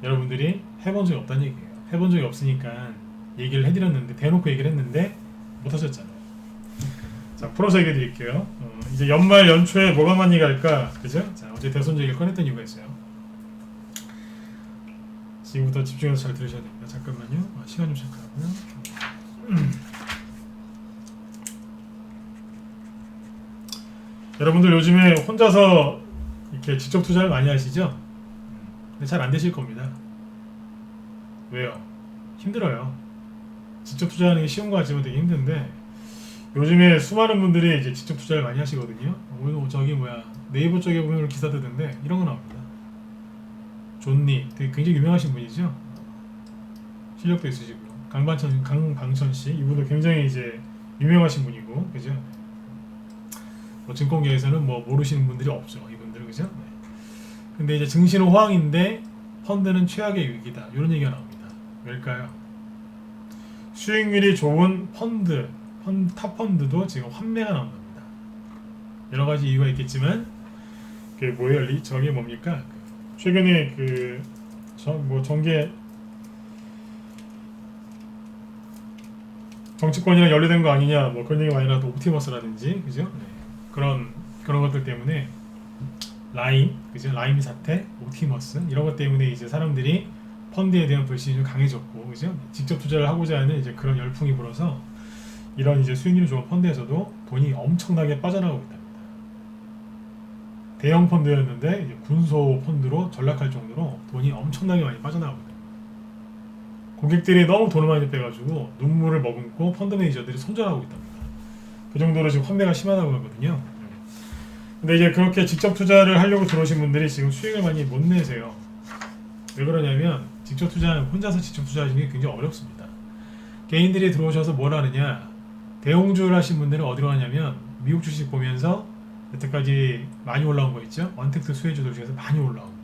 여러분들이 해본 적이 없다는 얘기예요. 해본 적이 없으니까 얘기를 해드렸는데 대놓고 얘기를 했는데 못하셨잖아요. 자, 풀어서 얘기해 드릴게요. 이제 연말 연초에 뭐가 많이 갈까? 그죠? 자, 어제 대선 얘기를 꺼냈던 이유가 있어요. 지금부터 집중해서 잘 들으셔야 됩니다. 잠깐만요. 시간 좀 체크하고요. 여러분들 요즘에 혼자서 이렇게 직접 투자를 많이 하시죠? 근데 잘 안 되실 겁니다. 왜요? 힘들어요. 직접 투자하는 게 쉬운 거 같지만 되게 힘든데 요즘에 수많은 분들이 이제 직접 투자를 많이 하시거든요. 오늘 저기 네이버 쪽에 보면 기사 뜨던데 이런 거 나옵니다. 존니 되게 굉장히 유명하신 분이죠. 실력도 있으시고요. 강방천 씨 이분도 굉장히 이제 유명하신 분이고 그죠? 뭐 증권계에서는 뭐 모르시는 분들이 없죠. 이분들은 그죠? 네. 근데 이제 증시는 호황인데 펀드는 최악의 위기다. 이런 얘기가 나옵니다. 왜일까요? 수익률이 좋은 탑 펀드도 지금 환매가 나온답니다. 여러 가지 이유가 있겠지만 그게 뭐예요? 저게 뭡니까? 최근에 정치권이랑 연루된 거 아니냐 뭐 그런 얘기가 많이 나도 옵티머스라든지 그죠? 네. 그런 것들 때문에 그죠? 라임 사태, 옵티머스 이런 것 때문에 이제 사람들이 펀드에 대한 불신이 좀 강해졌고 그죠? 직접 투자를 하고자 하는 이제 그런 열풍이 불어서 이런 이제 수익률이 좋은 펀드에서도 돈이 엄청나게 빠져나가고 있답니다. 대형 펀드였는데 이제 군소 펀드로 전락할 정도로 돈이 엄청나게 많이 빠져나가고 있다. 고객들이 너무 돈을 많이 빼가지고 눈물을 머금고 펀드 매니저들이 손절하고 있답니다. 그 정도로 지금 환매가 심하다고 하거든요. 근데 이제 그렇게 직접 투자를 하려고 들어오신 분들이 지금 수익을 많이 못 내세요. 왜 그러냐면 혼자서 직접 투자하시는 게 굉장히 어렵습니다. 개인들이 들어오셔서 뭘 하느냐, 대홍주를 하신 분들은 어디로 가냐면 미국 주식 보면서 여태까지 많이 올라온 거 있죠? 원텍스 수혜주들 중에서 많이 올라온 거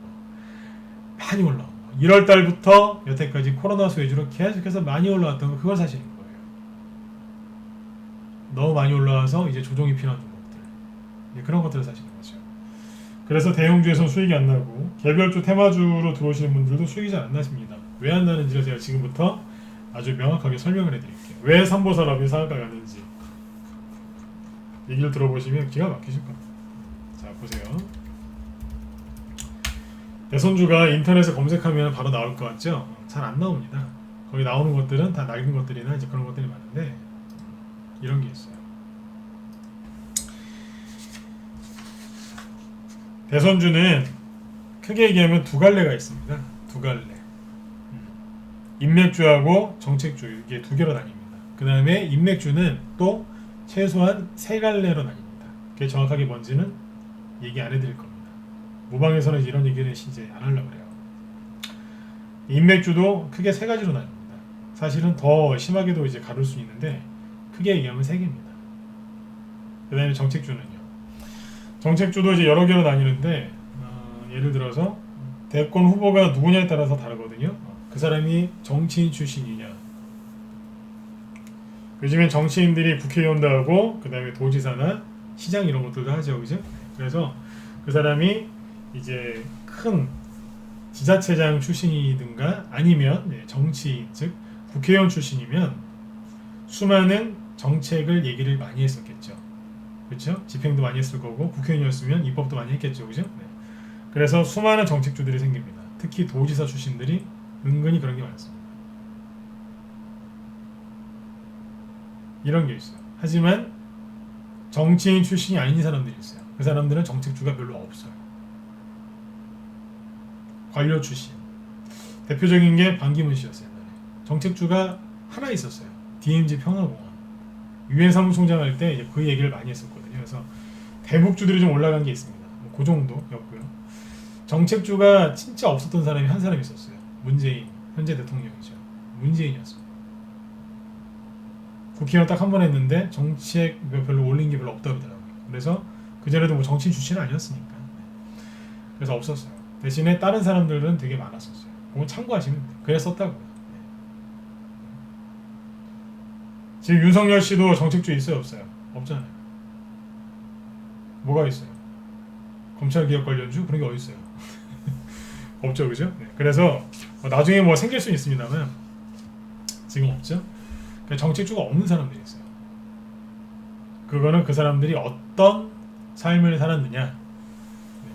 1월 달부터 여태까지 코로나 수혜주로 계속해서 많이 올라왔던 거 그걸 사시는 거예요. 너무 많이 올라와서 이제 조정이 필요한 종목들 그런 것들을 사시는 거죠. 그래서 대형주에서 수익이 안 나고 개별주 테마주로 들어오시는 분들도 수익이 잘 안 나십니다. 왜 안 나는지를 제가 지금부터 아주 명확하게 설명을 해드릴게요. 왜 삼보산업이 상한가 갔는지 얘기를 들어보시면 기가 막히실 겁니다. 자, 보세요. 대선주가 인터넷에 검색하면 바로 나올 것 같죠? 잘 안 나옵니다. 거기 나오는 것들은 다 낡은 것들이나 이제 그런 것들이 많은데 이런 게 있어요. 대선주는 크게 얘기하면 두 갈래가 있습니다. 두 갈래. 인맥주하고 정책주 이게 두 개로 나뉩니다. 그 다음에 인맥주는 또 최소한 세 갈래로 나뉩니다. 그게 정확하게 뭔지는 얘기 안 해드릴 겁니다. 무방에서는 이런 얘기는 이제 안 하려고 그래요. 인맥주도 크게 세 가지로 나뉩니다. 사실은 더 심하게도 이제 가를 수 있는데 크게 얘기하면 세 개입니다. 그 다음에 정책주는요. 정책주도 이제 여러 개로 나뉘는데 예를 들어서 대권 후보가 누구냐에 따라서 다르거든요. 그 사람이 정치인 출신이냐. 요즘엔 정치인들이 국회의원도 하고 그 다음에 도지사나 시장 이런 것들도 하죠, 그죠? 그래서 그 사람이 이제 큰 지자체장 출신이든가 아니면 정치인 즉 국회의원 출신이면 수많은 정책을 얘기를 많이 했었겠죠. 그렇죠? 집행도 많이 했을 거고 국회의원이었으면 입법도 많이 했겠죠, 그죠? 네. 그래서 수많은 정책주들이 생깁니다. 특히 도지사 출신들이 은근히 그런 게 많습니다. 이런 게 있어요. 하지만 정치인 출신이 아닌 사람들이 있어요. 그 사람들은 정책주가 별로 없어요. 관료 출신. 대표적인 게 반기문 씨였어요. 옛날에. 정책주가 하나 있었어요. DMZ 평화공원. 유엔 사무총장 할 때 그 얘기를 많이 했었거든요. 그래서 대북주들이 좀 올라간 게 있습니다. 그 정도였고요. 정책주가 진짜 없었던 사람이 한 사람 있었어요. 문재인, 현재 대통령이죠. 문재인이었어요. 국회의원 딱 한 번 했는데 정책 별로 올린 게 별로 없다고 그러더라고요. 그래서 그전에도 뭐 정치인 출신은 아니었으니까. 그래서 없었어요. 대신에 다른 사람들은 되게 많았었어요. 그건 참고하시면 돼요. 그래 썼다고요. 지금 윤석열 씨도 정책주 있어요, 없어요? 없잖아요. 뭐가 있어요? 검찰개혁 관련주? 그런 게 어디 있어요? 없죠, 그죠? 네. 그래서 나중에 뭐 생길 수는 있습니다만 지금 없죠. 그러니까 정책주가 없는 사람들이 있어요. 그거는 그 사람들이 어떤 삶을 살았느냐,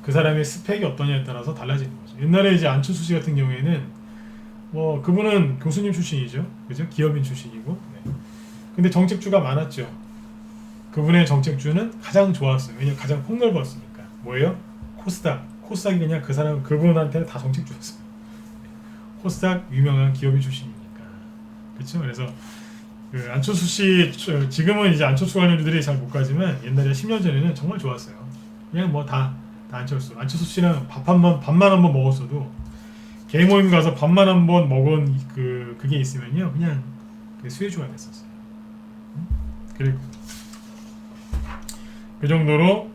그 사람의 스펙이 어떠냐에 따라서 달라지는 거죠. 옛날에 이제 안철수 씨 같은 경우에는 뭐 그분은 교수님 출신이죠, 그죠? 기업인 출신이고. 네. 근데 정책주가 많았죠. 그분의 정책주는 가장 좋았어요. 왜냐면 가장 폭넓었으니까. 뭐예요? 코스닥. 코스닥이 그냥 그 사람 그분한테는 다 정책주였어요. 코스닥 유명한 기업인 출신이니까. 그렇죠? 그래서 그 안철수 씨 지금은 이제 안철수 관련주들이 잘 못 가지만 옛날에 10년 전에는 정말 좋았어요. 그냥 뭐 다 안철수 씨랑 밥만 한번 먹었어도 개 모임 가서 밥만 한번 먹은 그게 있으면요 그냥 수혜주가 됐었어요. 그리고 그 정도로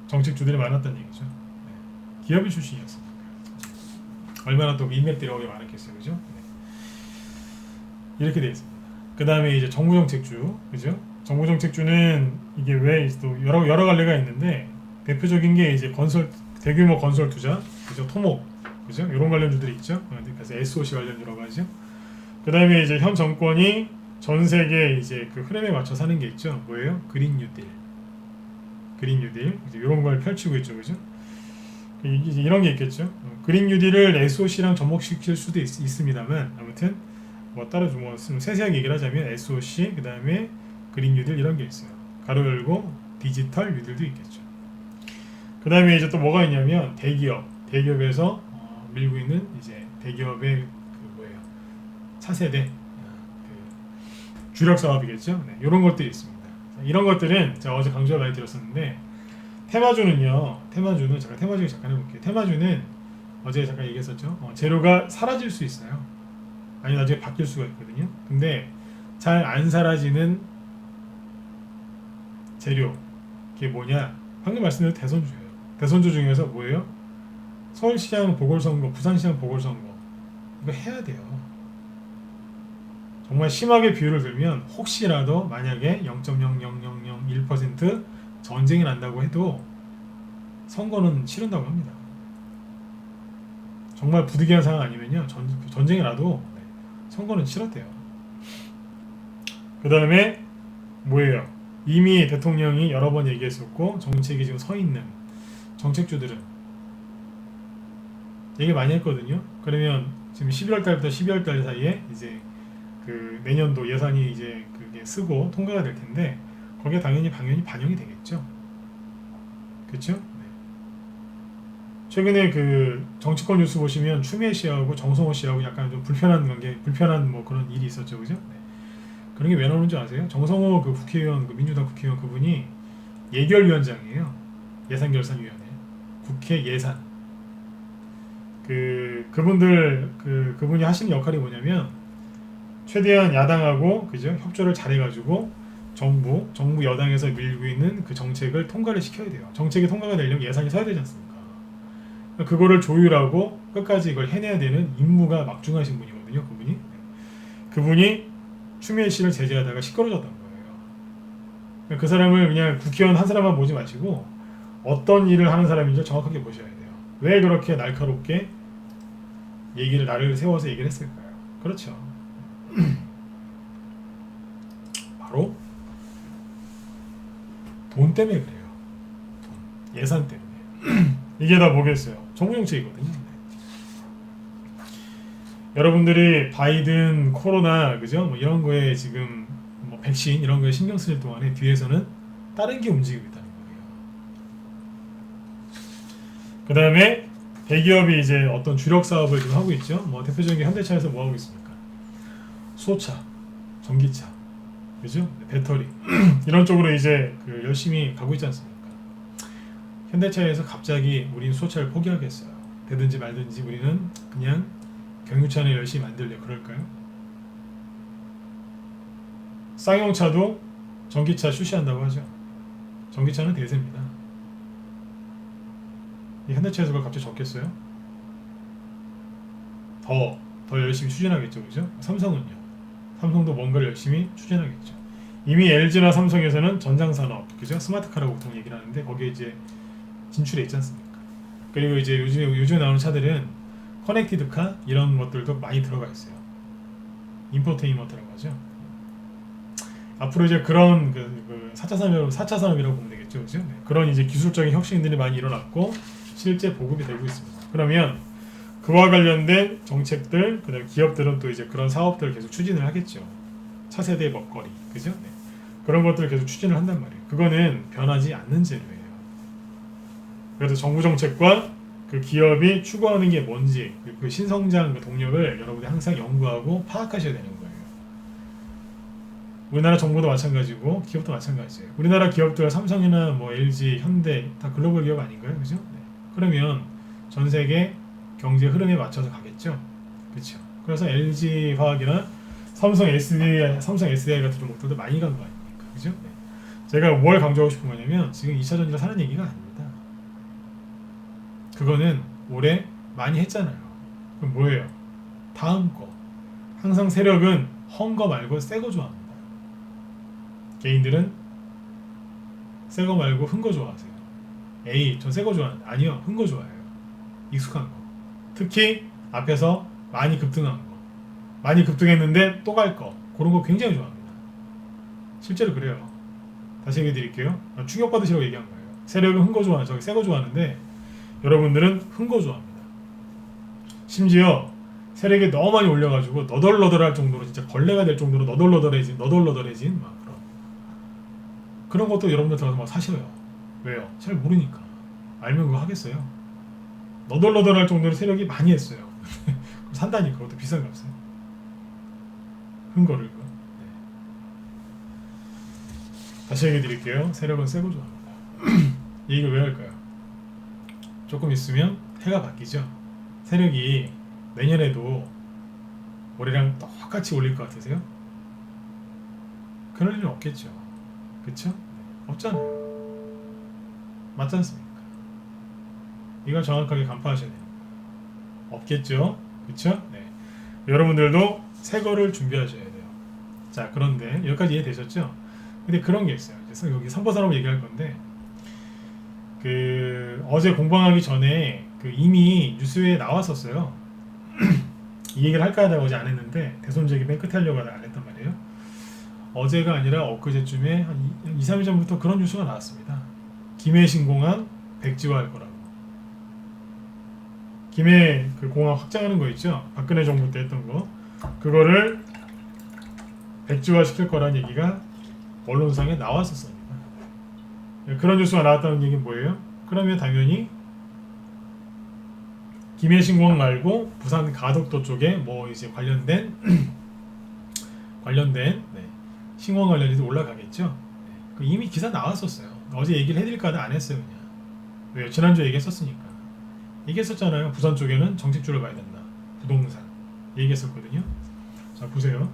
정책주들이 많았다는 얘기죠. 네. 기업인 출신이었어요. 얼마나 또 인맥들이 어디 많았겠어요, 그죠? 네. 이렇게 되어 있습니다. 그 다음에 이제 정부 정책주, 그죠? 정부 정책주는 이게 왜 또 여러 갈래가 있는데 대표적인 게 이제 대규모 건설 투자, 그죠? 토목, 그죠? 이런 관련주들이 있죠. 그래서 SOC 관련 여러 가지죠. 그 다음에 이제 현 정권이 전 세계 이제 그 흐름에 맞춰 사는 게 있죠. 뭐예요? 그린 뉴딜 이제 이런 걸 펼치고 있죠, 그죠? 이제 이런 게 있겠죠. 그린 뉴딜을 SOC랑 접목시킬 수도 있습니다만 아무튼 뭐 따로 좀 세세하게 얘기를 하자면 SOC 그 다음에 그린 뉴딜 이런 게 있어요. 가로 열고 디지털 뉴딜도 있겠죠. 그 다음에 이제 또 뭐가 있냐면 대기업에서 밀고 있는 이제 대기업의 그 뭐예요? 차세대 주력 사업이겠죠. 네, 이런 것들이 있습니다. 이런 것들은 제가 어제 강조를 많이 드렸었는데 테마주는 제가 테마주 잠깐 해볼게요. 테마주는 어제 잠깐 얘기했었죠. 재료가 사라질 수 있어요. 아니 나중에 바뀔 수가 있거든요. 근데 잘 안 사라지는 재료 그게 뭐냐? 방금 말씀드린 대선주예요. 대선주 중에서 뭐예요? 서울시장 보궐선거, 부산시장 보궐선거 이거 해야 돼요. 정말 심하게 비율을 들면 혹시라도 만약에 0.00001% 전쟁이 난다고 해도 선거는 치른다고 합니다. 정말 부득이한 상황 아니면요 전쟁이 나도 선거는 치렀대요. 그 다음에 뭐예요? 이미 대통령이 여러 번 얘기했었고 정책이 지금 서 있는 정책주들은 얘기 많이 했거든요. 그러면 지금 11월 달부터 12월 달 사이에 이제 그 내년도 예산이 이제 그게 쓰고 통과가 될 텐데 거기에 당연히 반영이 되겠죠. 그렇죠? 네. 최근에 그 정치권 뉴스 보시면 추미애 씨하고 정성호 씨하고 약간 좀 불편한 뭐 그런 일이 있었죠, 그죠? 네. 그런 게 왜 나오는 줄 아세요? 정성호 그 국회의원, 그 민주당 국회의원 그분이 예결위원장이에요. 예산결산위원회, 국회 예산. 그분이 하시는 역할이 뭐냐면 최대한 야당하고 그죠 협조를 잘해가지고 정부 여당에서 밀고 있는 그 정책을 통과를 시켜야 돼요. 정책이 통과가 되려면 예산이 서야 되지 않습니까? 그거를 조율하고 끝까지 이걸 해내야 되는 임무가 막중하신 분이거든요. 그분이 추미애 씨를 제재하다가 시끄러졌던 거예요. 그 사람을 그냥 국회의원 한 사람만 보지 마시고 어떤 일을 하는 사람인지 정확하게 보셔야 돼요. 왜 그렇게 날카롭게 나를 세워서 얘기를 했을까요? 그렇죠. 바로 돈 때문에 그래요. 예산 때문에. 이게 다 뭐겠어요? 정부 정책이거든요. 여러분들이 바이든, 코로나, 그죠? 뭐 이런 거에 지금 뭐 백신 이런 거에 신경 쓸 동안에 뒤에서는 다른 게 움직이고 있다는 거예요. 그 다음에 대기업이 이제 어떤 주력 사업을 좀 하고 있죠. 뭐 대표적인 게 현대차에서 뭐 하고 있습니까? 수소차, 전기차, 그죠? 배터리 이런 쪽으로 이제 그 열심히 가고 있지 않습니까? 현대차에서 갑자기 우린 수소차를 포기하겠어요. 되든지 말든지 우리는 그냥 경유차를 열심히 만들려 그럴까요? 쌍용차도 전기차 출시한다고 하죠. 전기차는 대세입니다. 이 현대차에서 그걸 갑자기 적겠어요? 더 열심히 추진하겠죠, 그죠? 삼성은요. 삼성도 뭔가를 열심히 추진하겠죠. 이미 LG나 삼성에서는 전장산업, 그죠? 스마트카라고 보통 얘기를 하는데 거기에 이제 진출해 있지 않습니까? 그리고 이제 요즘에 나오는 차들은 커넥티드카 이런 것들도 많이 들어가 있어요. 인포테인먼트라고 하죠. 앞으로 이제 그런 그 4차 산업이라고 보면 되겠죠, 그죠? 네. 그런 이제 기술적인 혁신들이 많이 일어났고 실제 보급이 되고 있습니다. 그러면 그와 관련된 정책들, 그다음 기업들은 또 이제 그런 사업들을 계속 추진을 하겠죠. 차세대 먹거리, 그죠? 네. 그런 것들을 계속 추진을 한단 말이에요. 그거는 변하지 않는 재료예요. 그래서 정부 정책과 그 기업이 추구하는 게 뭔지 그 신성장 그 동력을 여러분이 항상 연구하고 파악하셔야 되는 거예요. 우리나라 정부도 마찬가지고 기업도 마찬가지예요. 우리나라 기업들 삼성이나 뭐 LG, 현대 다 글로벌 기업 아닌가요, 그죠? 네. 그러면 전 세계 경제 흐름에 맞춰서 가겠죠, 그렇죠? 그래서 LG 화학이나 삼성 SDI 같은 종목들도 많이 간 거 아닙니까, 그죠? 네. 제가 뭘 강조하고 싶은 거냐면 지금 2차 전지를 사는 얘기가 아닙니다. 그거는 올해 많이 했잖아요. 그럼 뭐예요? 다음 거. 항상 세력은 헝 거 말고 새 거 좋아합니다. 개인들은 새 거 말고 흥 거 좋아하세요. 에이, 전 새 거 좋아하는데. 아니요, 흥 거 좋아해요. 익숙한 거. 특히 앞에서 많이 급등한 거. 많이 급등했는데 또 갈 거. 그런 거 굉장히 좋아합니다. 실제로 그래요. 다시 얘기해 드릴게요. 충격받으시라고 얘기한 거예요. 세력은 흥 거 좋아하는, 저기 새 거 좋아하는데 여러분들은 흥 거 좋아합니다. 심지어 세력이 너무 많이 올려가지고 너덜너덜할 정도로 진짜 벌레가 될 정도로 너덜너덜해진 막 그런 것도 여러분들 들어가서 막 사셔요. 왜요? 잘 모르니까. 알면 그거 하겠어요? 너덜너덜할 정도로 세력이 많이 했어요. 산다니까. 그것도 비싼 값에. 흥거를. 네. 다시 얘기해 드릴게요. 세력은 새 거 좋아합니다. 이 얘기를 왜 할까요? 조금 있으면 해가 바뀌죠. 세력이 내년에도 올해랑 똑같이 올릴 것 같으세요? 그럴 일은 없겠죠. 그쵸? 없잖아요. 맞지 않습니까? 이걸 정확하게 간파하셔야 돼요. 없겠죠? 그쵸? 네. 여러분들도 새 거를 준비하셔야 돼요. 자, 그런데 여기까지 이해되셨죠? 근데 그런 게 있어요. 그래서 여기 선보산업 얘기할 건데 그 어제 공방하기 전에 그 이미 뉴스에 나왔었어요. 이 얘기를 할까 하다가 어제 안 했는데 대손적이 맨 끝에 하려고 하다가 안 했단 말이에요. 어제가 아니라 엊그제쯤에 한 2, 3일 전부터 그런 뉴스가 나왔습니다. 김해 신공항 백지화할 거라고. 김해 그 공항 확장하는 거 있죠? 박근혜 정부 때 했던 거. 그거를 백지화 시킬 거라는 얘기가 언론상에 나왔었습니다. 그런 뉴스가 나왔다는 얘기는 뭐예요? 그러면 당연히 김해 신공항 말고 부산 가덕도 쪽에 뭐 이제 관련된 네, 신공항 관련해서 올라가겠죠. 네, 그 이미 기사 나왔었어요. 어제 얘기를 해드릴까 하다 안 했어요 그냥. 왜요? 지난주에 얘기했었으니까. 얘기했었잖아요. 부산 쪽에는 정책주를 봐야 된다. 부동산 얘기했었거든요. 자 보세요.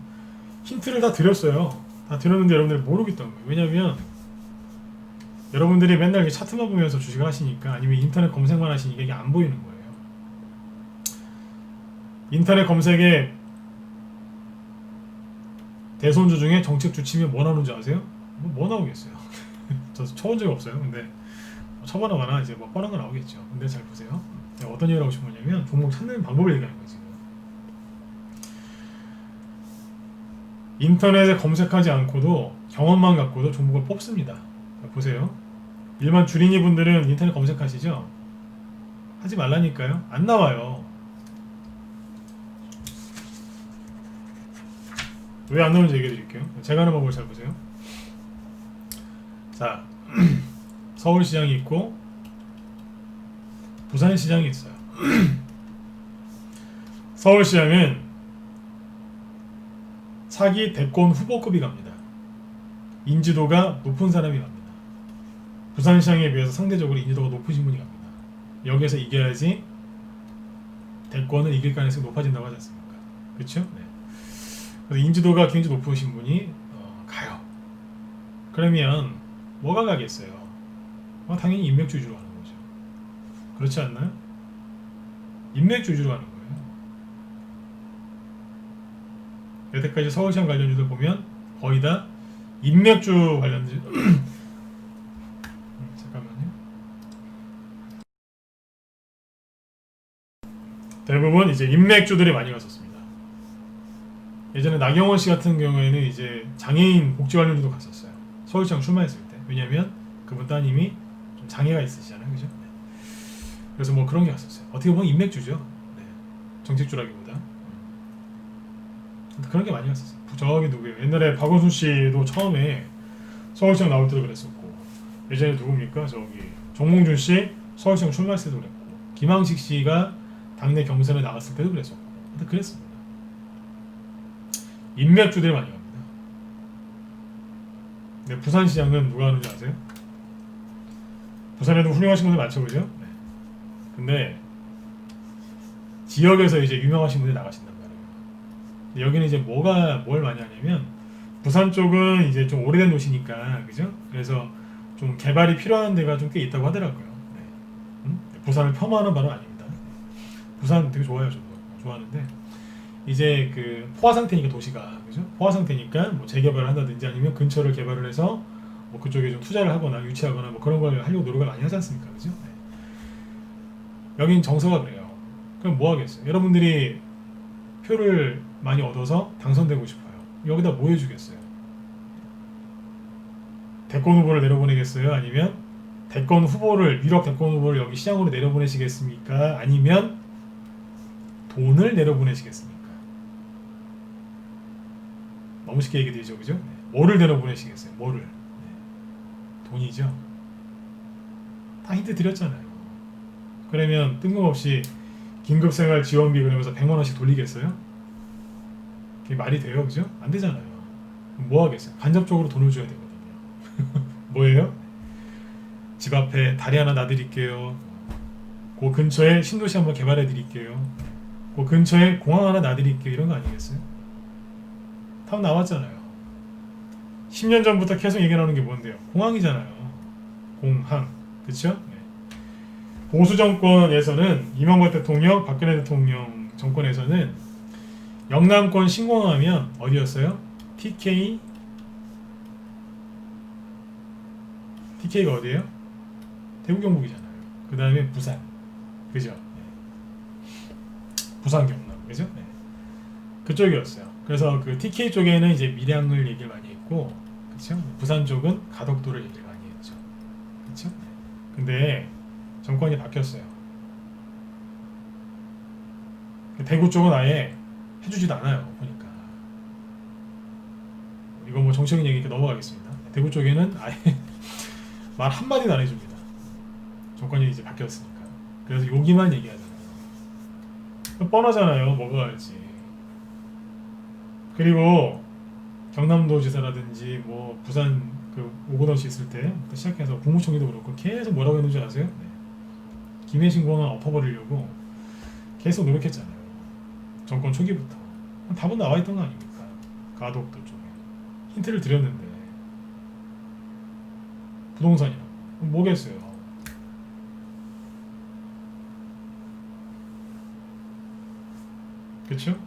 힌트를 다 드렸어요. 다 드렸는데 여러분들이 모르겠던 거예요. 왜냐면 여러분들이 맨날 차트만 보면서 주식을 하시니까 아니면 인터넷 검색만 하시니까 이게 안 보이는 거예요. 인터넷 검색에 대선주 중에 정책주 치면 뭐 나오는지 아세요? 뭐 나오겠어요? 저 쳐본 적이 없어요. 근데 쳐보거나 이제 뭐 뻔한 거 나오겠죠. 근데 잘 보세요. 어떤 얘기를 하고 싶은 거냐면 종목 찾는 방법을 얘기하는 거예요. 지금 인터넷에 검색하지 않고도 경험만 갖고도 종목을 뽑습니다. 보세요. 일반 주린이 분들은 인터넷 검색하시죠? 하지 말라니까요. 안 나와요. 왜 안 나오는지 얘기해 드릴게요. 제가 하는 방법을 잘 보세요. 자, 서울시장이 있고 부산시장이 있어요. 서울시장은 차기 대권 후보급이 갑니다. 인지도가 높은 사람이 갑니다. 부산시장에 비해서 상대적으로 인지도가 높으신 분이 갑니다. 여기에서 이겨야지 대권을 이길 가능성이 높아진다고 하지 않습니까? 그렇죠? 네. 그래서 인지도가 굉장히 높으신 분이 가요. 그러면 뭐가 가겠어요? 당연히 인맥주 위주로 가는 거죠. 그렇지 않나요? 인맥주 위주로 가는 거예요. 여태까지 서울시장 관련주들 보면 거의 다 인맥주 관련주 잠깐만요. 대부분 이제 인맥주들이 많이 갔었습니다. 예전에 나경원 씨 같은 경우에는 이제 장애인 복지 관련주도 갔었어요. 서울시장 출마했을 때. 왜냐하면 그분 따님이 좀 장애가 있으시잖아요, 그죠? 네. 그래서 뭐 그런 게 갔었어요. 어떻게 보면 인맥주죠. 네. 정책주라기보다. 그런 게 많이 갔었어요. 저기 누구예요? 옛날에 박원순 씨도 처음에 서울시장 나올 때도 그랬었고, 예전에 누굽니까? 저기 정몽준 씨 서울시장 출마했을 때도 그랬고, 김항식 씨가 당내 경선에 나갔을 때도 그랬었고, 그랬습니다. 인맥주들이 많이 갑니다. 근데 부산시장은 누가 하는지 아세요? 부산에도 훌륭하신 분들 많죠, 그죠? 네. 근데 지역에서 이제 유명하신 분들이 나가신단 말이에요. 여기는 이제 뭘 많이 하냐면 부산 쪽은 이제 좀 오래된 도시니까, 그죠? 그래서 좀 개발이 필요한 데가 좀 꽤 있다고 하더라고요. 네. 부산을 폄하하는 바는 아닙니다. 부산 되게 좋아요, 저도 좋아하는데 이제 그 포화 상태니까 도시가, 그죠? 포화 상태니까 뭐 재개발을 한다든지 아니면 근처를 개발을 해서 뭐 그쪽에 좀 투자를 하거나 유치하거나 뭐 그런 걸 하려고 노력을 많이 하지 않습니까, 그죠? 네. 여긴 정서가 그래요. 그럼 뭐 하겠어요? 여러분들이 표를 많이 얻어서 당선되고 싶어요. 여기다 뭐 해주겠어요? 대권 후보를 내려보내겠어요? 아니면 유력 대권 후보를 여기 시장으로 내려보내시겠습니까? 아니면 돈을 내려보내시겠습니까? 너무 쉽게 얘기 드리죠, 그죠? 네. 뭐를 내려보내시겠어요? 뭐를? 네. 돈이죠. 다 힌트 드렸잖아요. 그러면 뜬금없이 긴급생활 지원비 그러면서 100만 원씩 돌리겠어요? 그게 말이 돼요, 그죠? 안 되잖아요. 뭐 하겠어요? 간접적으로 돈을 줘야 되거든요. 뭐예요? 집 앞에 다리 하나 놔드릴게요. 그 근처에 신도시 한번 개발해 드릴게요. 그 근처에 공항 하나 놔드릴게요. 이런 거 아니겠어요? 답 나왔잖아요. 10년 전부터 계속 얘기 나오는 게 뭔데요? 공항이잖아요. 공항. 그쵸? 네. 보수 정권에서는 이명박 대통령, 박근혜 대통령 정권에서는 영남권 신공항하면 어디였어요? TK가 어디예요? 대구 경북이잖아요. 그 다음에 부산. 그죠? 네. 부산 경남. 그죠? 네. 그쪽이었어요. 그래서 그 TK 쪽에는 이제 밀양을 얘기를 많이 했고, 그렇죠? 부산 쪽은 가덕도를 얘기를 많이 했죠. 그렇죠? 근데 정권이 바뀌었어요. 대구 쪽은 아예 해주지도 않아요. 보니까 이거 뭐 정치적인 얘기니까 넘어가겠습니다. 대구 쪽에는 아예 말 한마디도 안 해줍니다. 정권이 이제 바뀌었으니까. 그래서 여기만 얘기하잖아요. 뻔하잖아요. 뭐가 할지. 그리고 경남도지사라든지 뭐 부산 그 오고던 씨 있을 때부터 시작해서 국무총리도 그렇고 계속 뭐라고 했는지 아세요? 네. 김해신 공항 엎어버리려고 계속 노력했잖아요. 정권 초기부터. 답은 나와 있던 거 아닙니까? 가덕도 쪽에 힌트를 드렸는데 부동산이라고 뭐겠어요? 그렇죠? 네.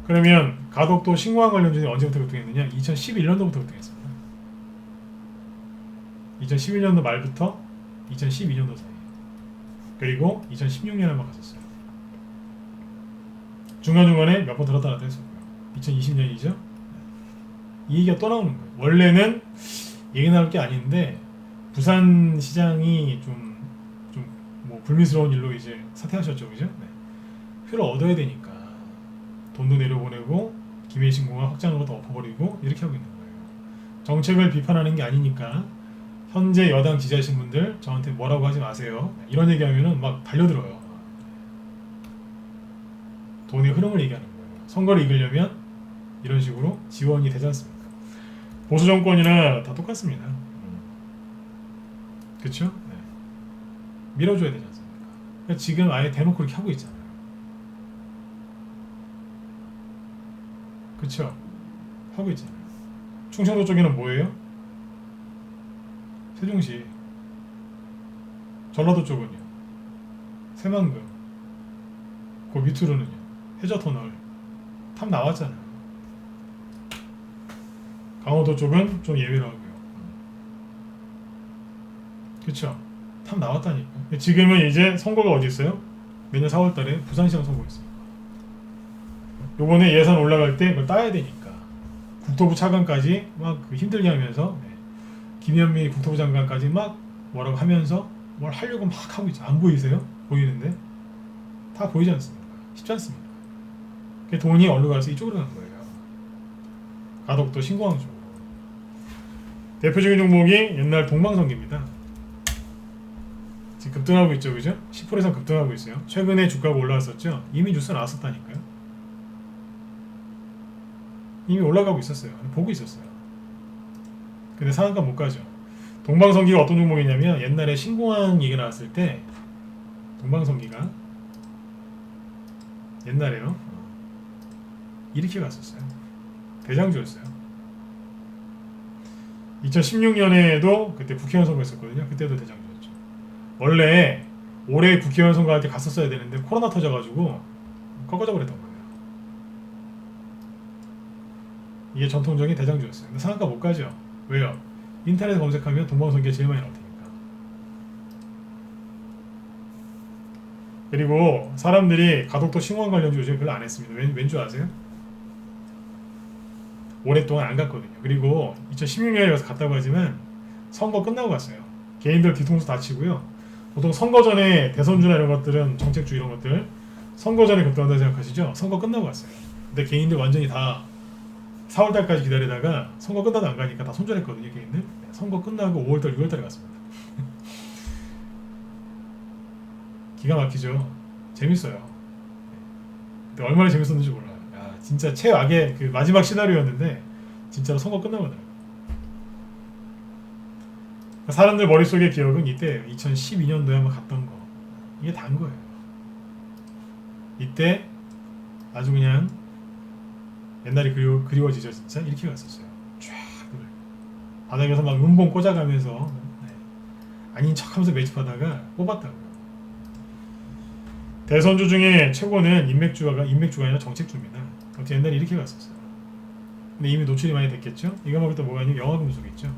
그러면 가덕도 신공항 관련주는 언제부터 급등했느냐? 2011년도부터 급등했습니다. 2011년도 말부터 2012년도 사이. 그리고 2016년에 한번 갔었어요. 중간중간에 몇 번 들었다 놨다 했었고요. 2020년이죠? 이 얘기가 또 나오는 거예요. 원래는 얘기 나올 게 아닌데 부산 시장이 좀 뭐 불미스러운 일로 이제 사퇴하셨죠, 그죠? 네. 표를 얻어야 되니까 돈도 내려보내고 김해 신공항 확장하는 것도 엎어버리고 이렇게 하고 있는 거예요. 정책을 비판하는 게 아니니까 현재 여당 지지하신 분들 저한테 뭐라고 하지 마세요. 이런 얘기하면은 막 달려들어요. 돈의 흐름을 얘기하는 거예요. 선거를 이기려면 이런 식으로 지원이 되지 않습니까? 보수 정권이나 다 똑같습니다. 그렇죠? 네. 밀어줘야 되지 않습니까? 그러니까 지금 아예 대놓고 이렇게 하고 있잖아요. 그렇죠? 하고 있잖아요. 충청도 쪽에는 뭐예요? 세종시. 전라도 쪽은요? 새만금. 그 밑으로는요? 해저터널. 탑 나왔잖아요. 강원도 쪽은 좀 예외로 하고요. 그쵸? 탑 나왔다니까. 지금은 이제 선거가 어디 있어요? 내년 4월달에 부산시장 선거 있어요. 요번에 예산 올라갈 때 그걸 따야 되니까 국토부 차관까지 막 그 힘들게 하면서 김현미 국토부 장관까지 막 뭐라고 하면서 뭘 하려고 막 하고 있죠. 안 보이세요? 보이는데 다 보이지 않습니까? 쉽지 않습니까? 그 돈이 어디로 가서 이쪽으로 간 거예요. 가덕도 신공항 쪽으로. 대표적인 종목이 옛날 동방성기입니다. 지금 급등하고 있죠, 그죠? 10% 이상 급등하고 있어요. 최근에 주가가 올라왔었죠. 이미 뉴스 나왔었다니까요. 이미 올라가고 있었어요. 보고 있었어요. 근데 상한가 못 가죠. 동방성기가 어떤 종목이냐면 옛날에 신공항 얘기 나왔을 때 동방성기가 옛날에요 이렇게 갔었어요. 대장주였어요. 2016년에도 그때 국회의원 선거 했었거든요. 그때도 대장주였죠. 원래 올해 국회의원 선거할 때 갔었어야 되는데 코로나 터져가지고 꺾어져 버렸던 거예요. 이게 전통적인 대장주였어요. 근데 상한가 못 가죠. 왜요? 인터넷에 검색하면 동방성기가 제일 많이 나올 테니까. 그리고 사람들이 가덕도 신공항 관련주 요즘 별로 안 했습니다. 왠줄 아세요? 오랫동안 안 갔거든요. 그리고 2016년에 가서 갔다고 하지만 선거 끝나고 갔어요. 개인들 뒤통수 다치고요. 보통 선거 전에 대선주나 이런 것들은 정책주 이런 것들 선거 전에 급등한다고 생각하시죠? 선거 끝나고 갔어요. 근데 개인들 완전히 다 4월달까지 기다리다가 선거 끝나도 안 가니까 다 손절했거든요. 개인들. 선거 끝나고 5월달, 6월달에 갔습니다. 기가 막히죠. 재밌어요. 근데 얼마나 재밌었는지 몰라요. 야, 진짜 최악의 그 마지막 시나리오였는데 진짜로 선거 끝나고 나요. 사람들 머릿속의 기억은 이때 2012년도에 한번 갔던 거 이게 단 거예요. 이때 아주 그냥 옛날이 그리워지죠. 진짜 이렇게 갔었어요. 쫙 바닥에서 막 음봉 꽂아가면서 아닌 척하면서 매집하다가 뽑았다고요. 대선주 중에 최고는 인맥주가 아니라 정책주입니다. 어쨌든 옛날에 이렇게 갔었어요. 근데 이미 노출이 많이 됐겠죠. 이거 말고 또 뭐가 있냐면 영화금속 있죠.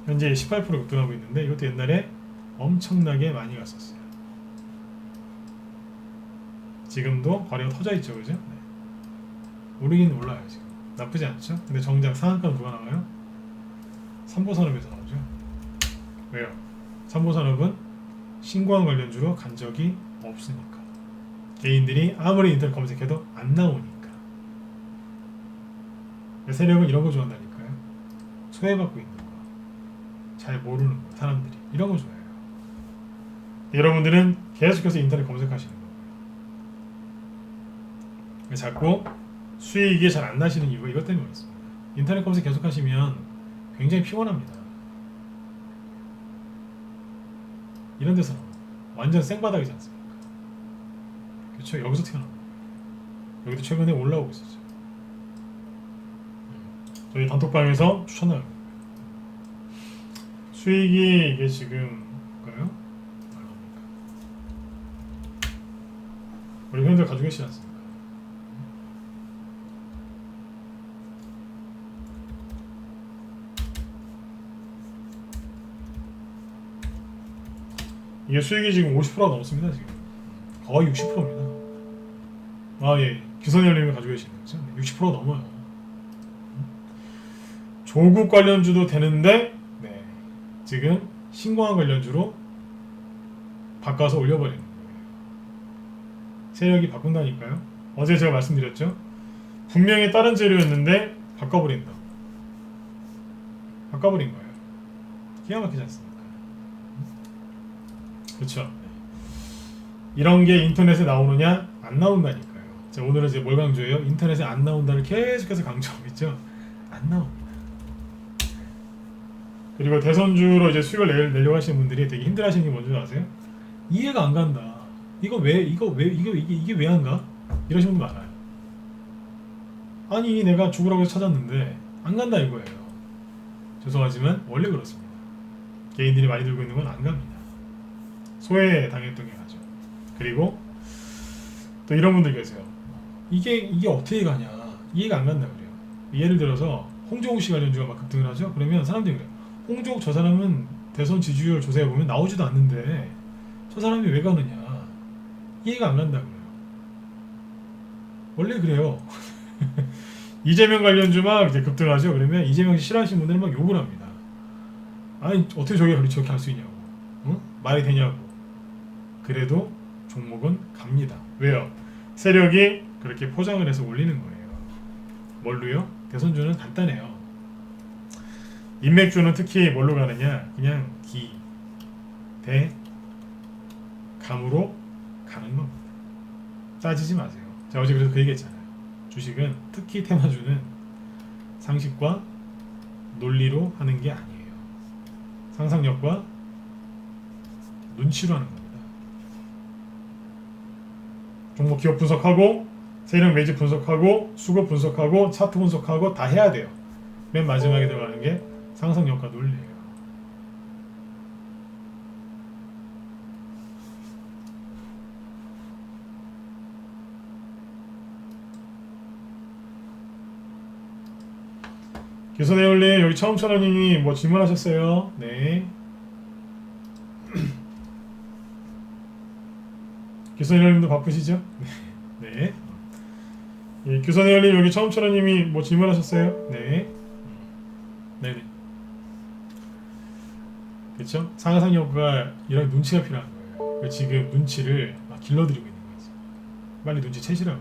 현재 18% 급등하고 있는데 이것도 옛날에 엄청나게 많이 갔었어요. 지금도 거래가 터져 있죠, 그죠? 네. 오르긴 올라요 지금. 나쁘지 않죠? 근데 정작 상한가는 누가 나와요? 삼보산업에서 나오죠. 왜요? 삼보산업은 신공항 관련주로 간 적이 없으니까. 개인들이 아무리 인터넷 검색해도 안 나오니까. 세력은 이런 거 좋아한다니까요. 소외받고 있는 거. 잘 모르는 거. 사람들이. 이런 거 좋아해요. 여러분들은 계속해서 인터넷 검색하시는 거예요. 자꾸 수익이 잘 안 나시는 이유가 이것 때문에 있습니다. 인터넷 검색 계속 하시면 굉장히 피곤합니다. 이런 데서는 완전 생바닥이지 않습니까? 그렇죠? 여기서 튀어나옵니다. 여기도 최근에 올라오고 있었죠. 저희 단톡방에서 추천하는 거예요. 수익이 이게 지금 볼까요? 얼마입니까? 우리 회원들 가지고 계시지 않습니까? 이게 수익이 지금 50%가 넘습니다. 지금 거의 60%입니다. 아 예, 규선열님이 가지고 계시는 거죠? 60% 넘어요. 조국 관련주도 되는데 네, 지금 신공항 관련주로 바꿔서 올려버리는 거예요. 세력이 바꾼다니까요. 어제 제가 말씀드렸죠. 분명히 다른 재료였는데 바꿔버린다. 바꿔버린 거예요. 기가 막히지 않습니까? 그렇죠. 이런 게 인터넷에 나오느냐? 안 나온다니까요. 자, 오늘은 이제 뭘 강조해요? 인터넷에 안 나온다를 계속해서 강조하고 있죠. 안 나옵니다. 그리고 대선주로 이제 수익을 내려고 하시는 분들이 되게 힘들어하시는 게 뭔지 아세요? 이해가 안 간다. 이게 왜 안 가? 이러시는 분 많아요. 아니 내가 죽으라고 해서 찾았는데 안 간다 이거예요. 죄송하지만 원래 그렇습니다. 개인들이 많이 들고 있는 건 안 갑니다. 소외당했던 게 가죠. 그리고 또 이런 분들 계세요. 이게 어떻게 가냐? 이해가 안 간다 그래요. 예를 들어서 홍종욱 씨 관련주가 막 급등을 하죠. 그러면 사람들이 그래요. 홍종욱 저 사람은 대선 지지율 조사해 보면 나오지도 않는데 저 사람이 왜 가느냐? 이해가 안 간다 그래요. 원래 그래요. 이재명 관련주 막 이제 급등하죠. 그러면 이재명 씨 싫어하시는 분들은 막 욕을 합니다. 아니 어떻게 저렇게 할 수 있냐고. 응? 말이 되냐고. 그래도 종목은 갑니다. 왜요? 세력이 그렇게 포장을 해서 올리는 거예요. 뭘로요? 대선주는 간단해요. 인맥주는 특히 뭘로 가느냐? 그냥 기, 대, 감으로 가는 겁니다. 따지지 마세요. 제가 어제 그래서 그 얘기했잖아요. 주식은 특히 테마주는 상식과 논리로 하는 게 아니에요. 상상력과 눈치로 하는 겁니다. 종목 기업 분석하고 세력 매집 분석하고 수급 분석하고 차트 분석하고 다 해야 돼요. 맨 마지막에 들어가는 게 상상력과 논리예요. 기선의 원리 여기 처음 천원님이 뭐 질문하셨어요? 네. 기선의 원리도 바쁘시죠? 네. 예, 규선의 원리 여기 처음 천원님이 뭐 질문하셨어요? 네. 네네. 그렇죠? 상상력과 이런 눈치가 필요한 거예요. 지금 눈치를 막 길러드리고 있는 거지. 빨리 눈치 채시라고.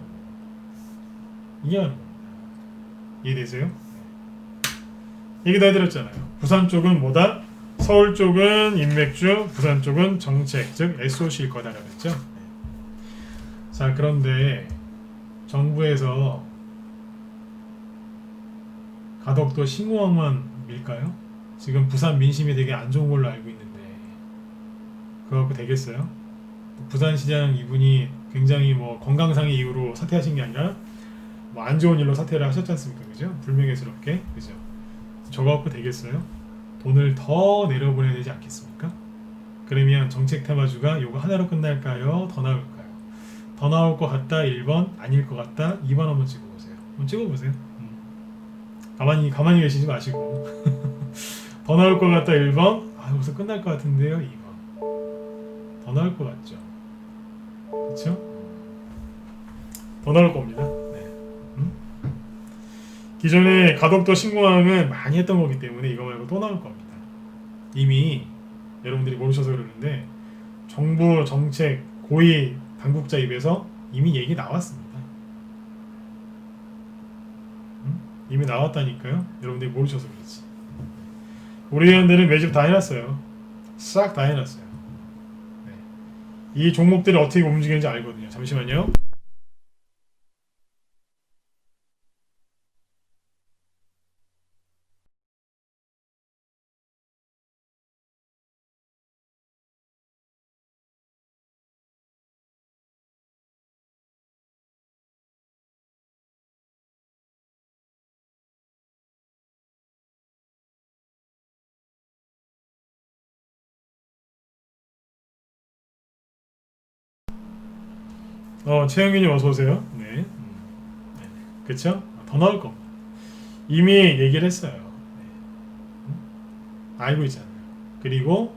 이해하는 겁니다. 이해되세요? 얘기 다 해드렸잖아요. 부산 쪽은 뭐다? 서울 쪽은 인맥주, 부산 쪽은 정책, 즉 SOC일 거다라고 했죠. 자, 그런데 정부에서 가덕도 신공항만 밀까요? 지금 부산 민심이 되게 안 좋은 걸로 알고 있는데 그거 갖고 되겠어요? 부산시장 이분이 굉장히 뭐 건강상의 이유로 사퇴하신 게 아니라 뭐 안 좋은 일로 사퇴를 하셨지 않습니까? 그죠? 불명예스럽게. 그죠? 저거 갖고 되겠어요? 돈을 더 내려보내야 되지 않겠습니까? 그러면 정책 테마주가 요거 하나로 끝날까요? 더 나올까요? 더 나올 것 같다 1번, 아닐 것 같다 2번 한번 찍어보세요. 한번 찍어보세요. 가만히 계시지 마시고 더 나올 것 같다 1번, 아 여기서 끝날 것 같은데요 2번. 더 나올 것 같죠? 그렇죠? 더 나올 겁니다. 기존에 가덕도 신공항은 많이 했던 거기 때문에 이거 말고 또 나올 겁니다. 이미 여러분들이 모르셔서 그러는데 정부 정책 고위 당국자 입에서 이미 얘기 나왔습니다. 이미 나왔다니까요. 여러분들이 모르셔서 그렇지. 우리 회원들은 매집 다 해놨어요. 싹 다 해놨어요. 네. 이 종목들이 어떻게 움직이는지 알거든요. 잠시만요. 최영균님 어서 오세요. 네. 네. 그쵸? 더 나올 겁니다. 이미 얘기를 했어요. 네. 알고 있잖아요. 그리고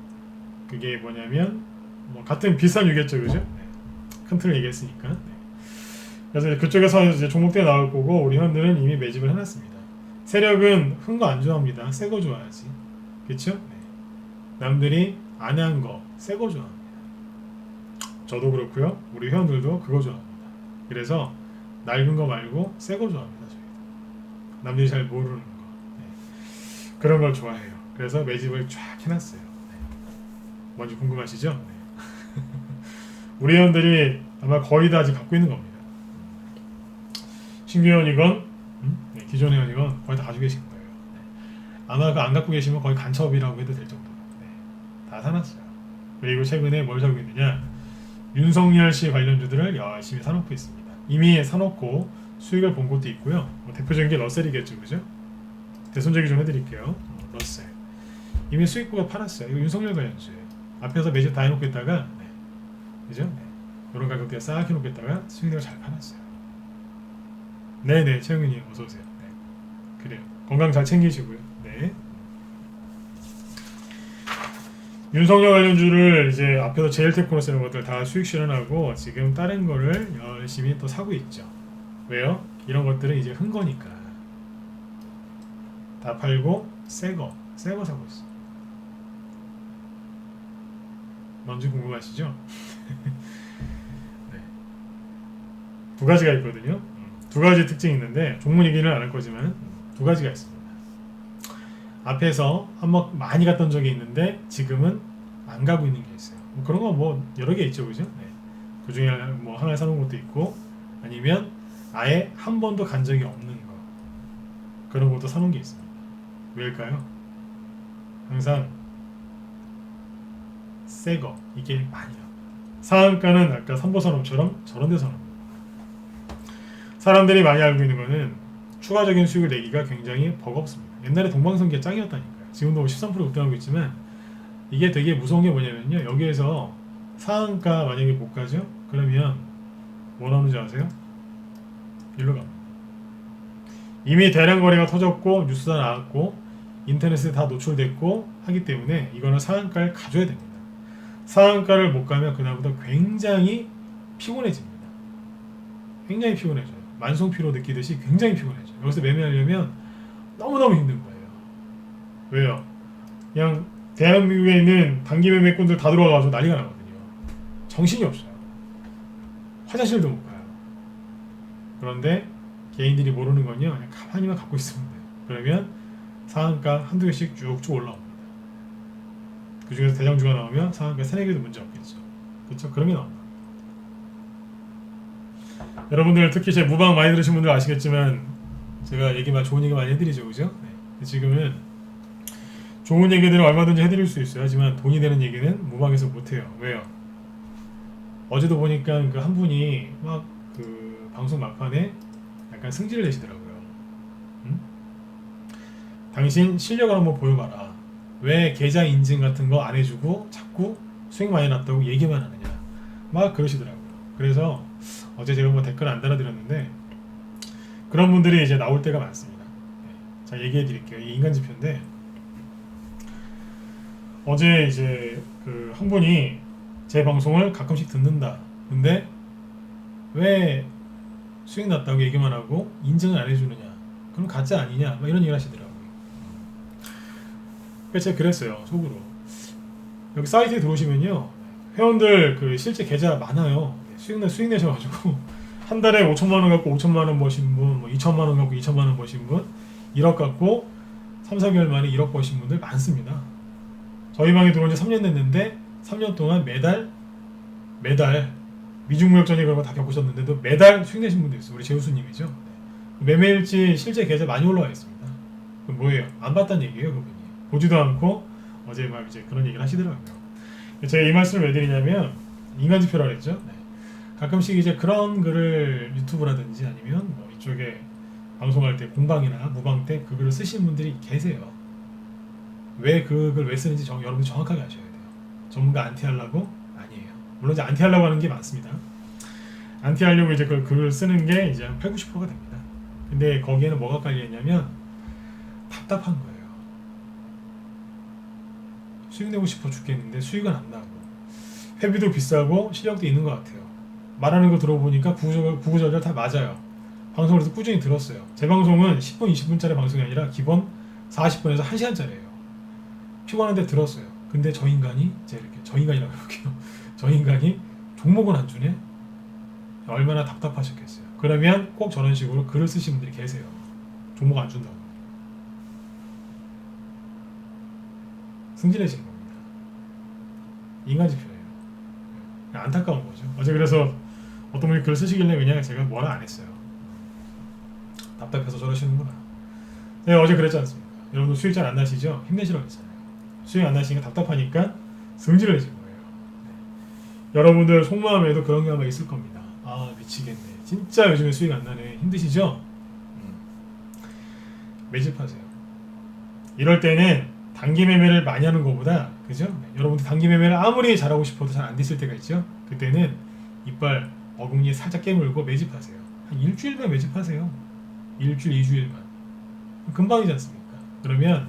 그게 뭐냐면 뭐 같은 비슷한 유겠죠, 그죠? 네. 큰 틀을 얘기했으니까. 네. 그래서 그쪽에서 이제 종목대 나올 거고 우리 현들은 이미 매집을 해놨습니다. 세력은 큰 거 안 좋아합니다. 새 거 좋아하지. 그쵸? 네. 남들이 안 한 거, 새 거 좋아합니다. 저도 그렇고요. 우리 회원들도 그거 좋아합니다. 그래서 낡은 거 말고 새 거 좋아합니다. 저희. 남들이 잘 모르는 거. 네. 그런 걸 좋아해요. 그래서 매집을 쫙 해놨어요. 네. 뭔지 궁금하시죠? 네. 우리 회원들이 아마 거의 다 아직 갖고 있는 겁니다. 신규 회원이건 네, 기존 회원이건 거의 다 가지고 계신 거예요. 네. 아마 그 안 갖고 계시면 거의 간첩이라고 해도 될 정도로 네. 다 사놨어요. 그리고 최근에 뭘 사고 있느냐, 윤석열 씨 관련주들을 열심히 사놓고 있습니다. 이미 사놓고 수익을 본 곳도 있고요. 대표적인 게 러셀이겠죠, 그죠? 대손제기 좀 해드릴게요. 러셀 이미 수익보가 팔았어요. 이거 윤석열 관련주예요. 앞에서 매집 다 해놓고 있다가 네. 그죠? 네. 이런 가격대에 싹 해놓고 있다가 수익을 잘 팔았어요. 네네, 최영민님 어서 오세요. 네. 그래요. 건강 잘 챙기시고요. 네. 윤석열 관련주를 이제 앞에서 제일테크로 쓰는 것들 다 수익 실현하고 지금 다른 거를 열심히 또 사고 있죠. 왜요? 이런 것들은 이제 흔 거니까 다 팔고 새거 사고 있어. 뭔지 궁금하시죠? 네. 두 가지가 있거든요. 두 가지 특징이 있는데 종문 얘기는 안 할 거지만 두 가지가 있습니다. 앞에서 한번 많이 갔던 적이 있는데 지금은 안 가고 있는 게 있어요. 뭐 그런 거 뭐 여러 개 있죠, 그죠? 네. 그 중에 뭐 하나 사놓은 것도 있고, 아니면 아예 한 번도 간 적이 없는 거, 그런 것도 사놓은 게 있습니다. 왜일까요? 항상 새 거 이게 많이 나옵니다. 상한가는 아까 삼보산업처럼 저런 데서 나옵니다. 사람들이 많이 알고 있는 거는 추가적인 수익을 내기가 굉장히 버겁습니다. 옛날에 동방선기가 짱이었다니까요. 지금도 13% 급등하고 있지만 이게 되게 무서운 게 뭐냐면요, 여기에서 상한가 만약에 못 가죠? 그러면 뭐 나오는지 아세요? 일로 갑니다. 이미 대량 거래가 터졌고 뉴스가 나왔고 인터넷에 다 노출됐고 하기 때문에 이거는 상한가를 가져야 됩니다. 상한가를 못 가면 그날보다 굉장히 피곤해집니다. 굉장히 피곤해져요. 만성피로 느끼듯이 굉장히 피곤해져요. 여기서 매매하려면 너무너무 힘든 거예요. 왜요? 그냥 대한민국에 있는 단기 매매꾼들 다 들어와가지고 난리가 나거든요. 정신이 없어요. 화장실도 못 가요. 그런데 개인들이 모르는 건요, 그냥 가만히만 갖고 있으면 돼요. 그러면 상한가 한두 개씩 쭉쭉 올라옵니다. 그 중에서 대장주가 나오면 상한가 3-4개도 문제 없겠죠. 그렇죠? 그런 게 나옵니다. 여러분들 특히 제 무방 많이 들으신 분들 아시겠지만 제가 좋은 얘기 많이 해드리죠, 그죠? 네. 지금은 좋은 얘기들은 얼마든지 해드릴 수 있어요. 하지만 돈이 되는 얘기는 무방에서 못해요. 왜요? 어제도 보니까 그 한 분이 막 그 방송 막판에 약간 승질을 내시더라고요. 응? 당신 실력을 한번 보여봐라. 왜 계좌 인증 같은 거 안 해주고 자꾸 수익 많이 났다고 얘기만 하느냐, 막 그러시더라고요. 그래서 어제 제가 뭐 댓글 안 달아드렸는데 그런 분들이 이제 나올 때가 많습니다. 네. 자, 얘기해 드릴게요. 이 인간지표인데 어제 이제 그 한 분이 제 방송을 가끔씩 듣는다. 근데 왜 수익 났다고 얘기만 하고 인증을 안 해주느냐? 그럼 가짜 아니냐? 막 이런 얘기를 하시더라고요. 그래서 제가 그랬어요, 속으로. 여기 사이트에 들어오시면요, 회원들 그 실제 계좌 많아요. 수익 내셔가지고 한 달에 5천만 원 갖고 5천만 원 버신 분, 뭐 2천만 원 갖고 2천만 원 버신 분, 1억 갖고 3-4개월 만에 1억 버신 분들 많습니다. 저희 방에 들어온 지 3년 됐는데 3년 동안 매달 미중무역전이 그런 거 다 겪으셨는데도 매달 수익 내신 분도 있어요. 우리 재우수님이죠. 매매일지 실제 계좌 많이 올라와 있습니다. 그럼 뭐예요? 안 봤다는 얘기예요, 그분이. 보지도 않고 어제 막 이제 그런 얘기를 하시더라고요. 제가 이 말씀을 왜 드리냐면 인간지표라 그랬죠. 네. 가끔씩 이제 그런 글을 유튜브라든지 아니면 뭐 이쪽에 방송할 때 공방이나 무방 때 그 글을 쓰신 분들이 계세요. 왜 그 글 왜 쓰는지 여러분이 정확하게 아셔야 돼요. 전문가 안티하려고? 아니에요. 물론 이제 안티하려고 하는 게 많습니다. 안티하려고 이제 그 글을 쓰는 게 이제 한 80-90%가 됩니다. 근데 거기에는 뭐가 깔려있냐면 답답한 거예요. 수익 내고 싶어 죽겠는데 수익은 안 나고 회비도 비싸고 실력도 있는 것 같아요. 말하는 거 들어보니까 구구절절 다 맞아요. 방송을 꾸준히 들었어요. 제 방송은 10분, 20분짜리 방송이 아니라 기본 40분에서 1시간짜리예요. 피곤한데 들었어요. 근데 저 인간이, 제가 이렇게 저 인간이라고 해볼게요. 저 인간이 종목은 안 주네? 얼마나 답답하셨겠어요. 그러면 꼭 저런 식으로 글을 쓰시는 분들이 계세요. 종목 안 준다고. 승진해지는 겁니다. 인간지표예요. 안타까운 거죠. 어제 그래서 어떤 분이 글을 쓰시길래 그냥 제가 뭐라 안 했어요. 답답해서 저러시는구나. 네, 어제 그랬지 않습니까? 여러분들 수익 잘 안 나시죠? 힘내시라고 했잖아요. 수익 안 나시니까 답답하니까 승진을 해준 거예요. 네. 여러분들 속마음에도 그런 게 아마 있을 겁니다. 아, 미치겠네. 진짜 요즘에 수익 안 나네. 힘드시죠? 매집하세요. 이럴 때는 단기 매매를 많이 하는 것보다, 그죠? 네. 여러분들 단기 매매를 아무리 잘하고 싶어도 잘 안 됐을 때가 있죠? 그때는 이빨 어금니 살짝 깨물고 매집하세요. 한 일주일만 매집하세요. 일주일, 2주일만. 금방이지 않습니까? 그러면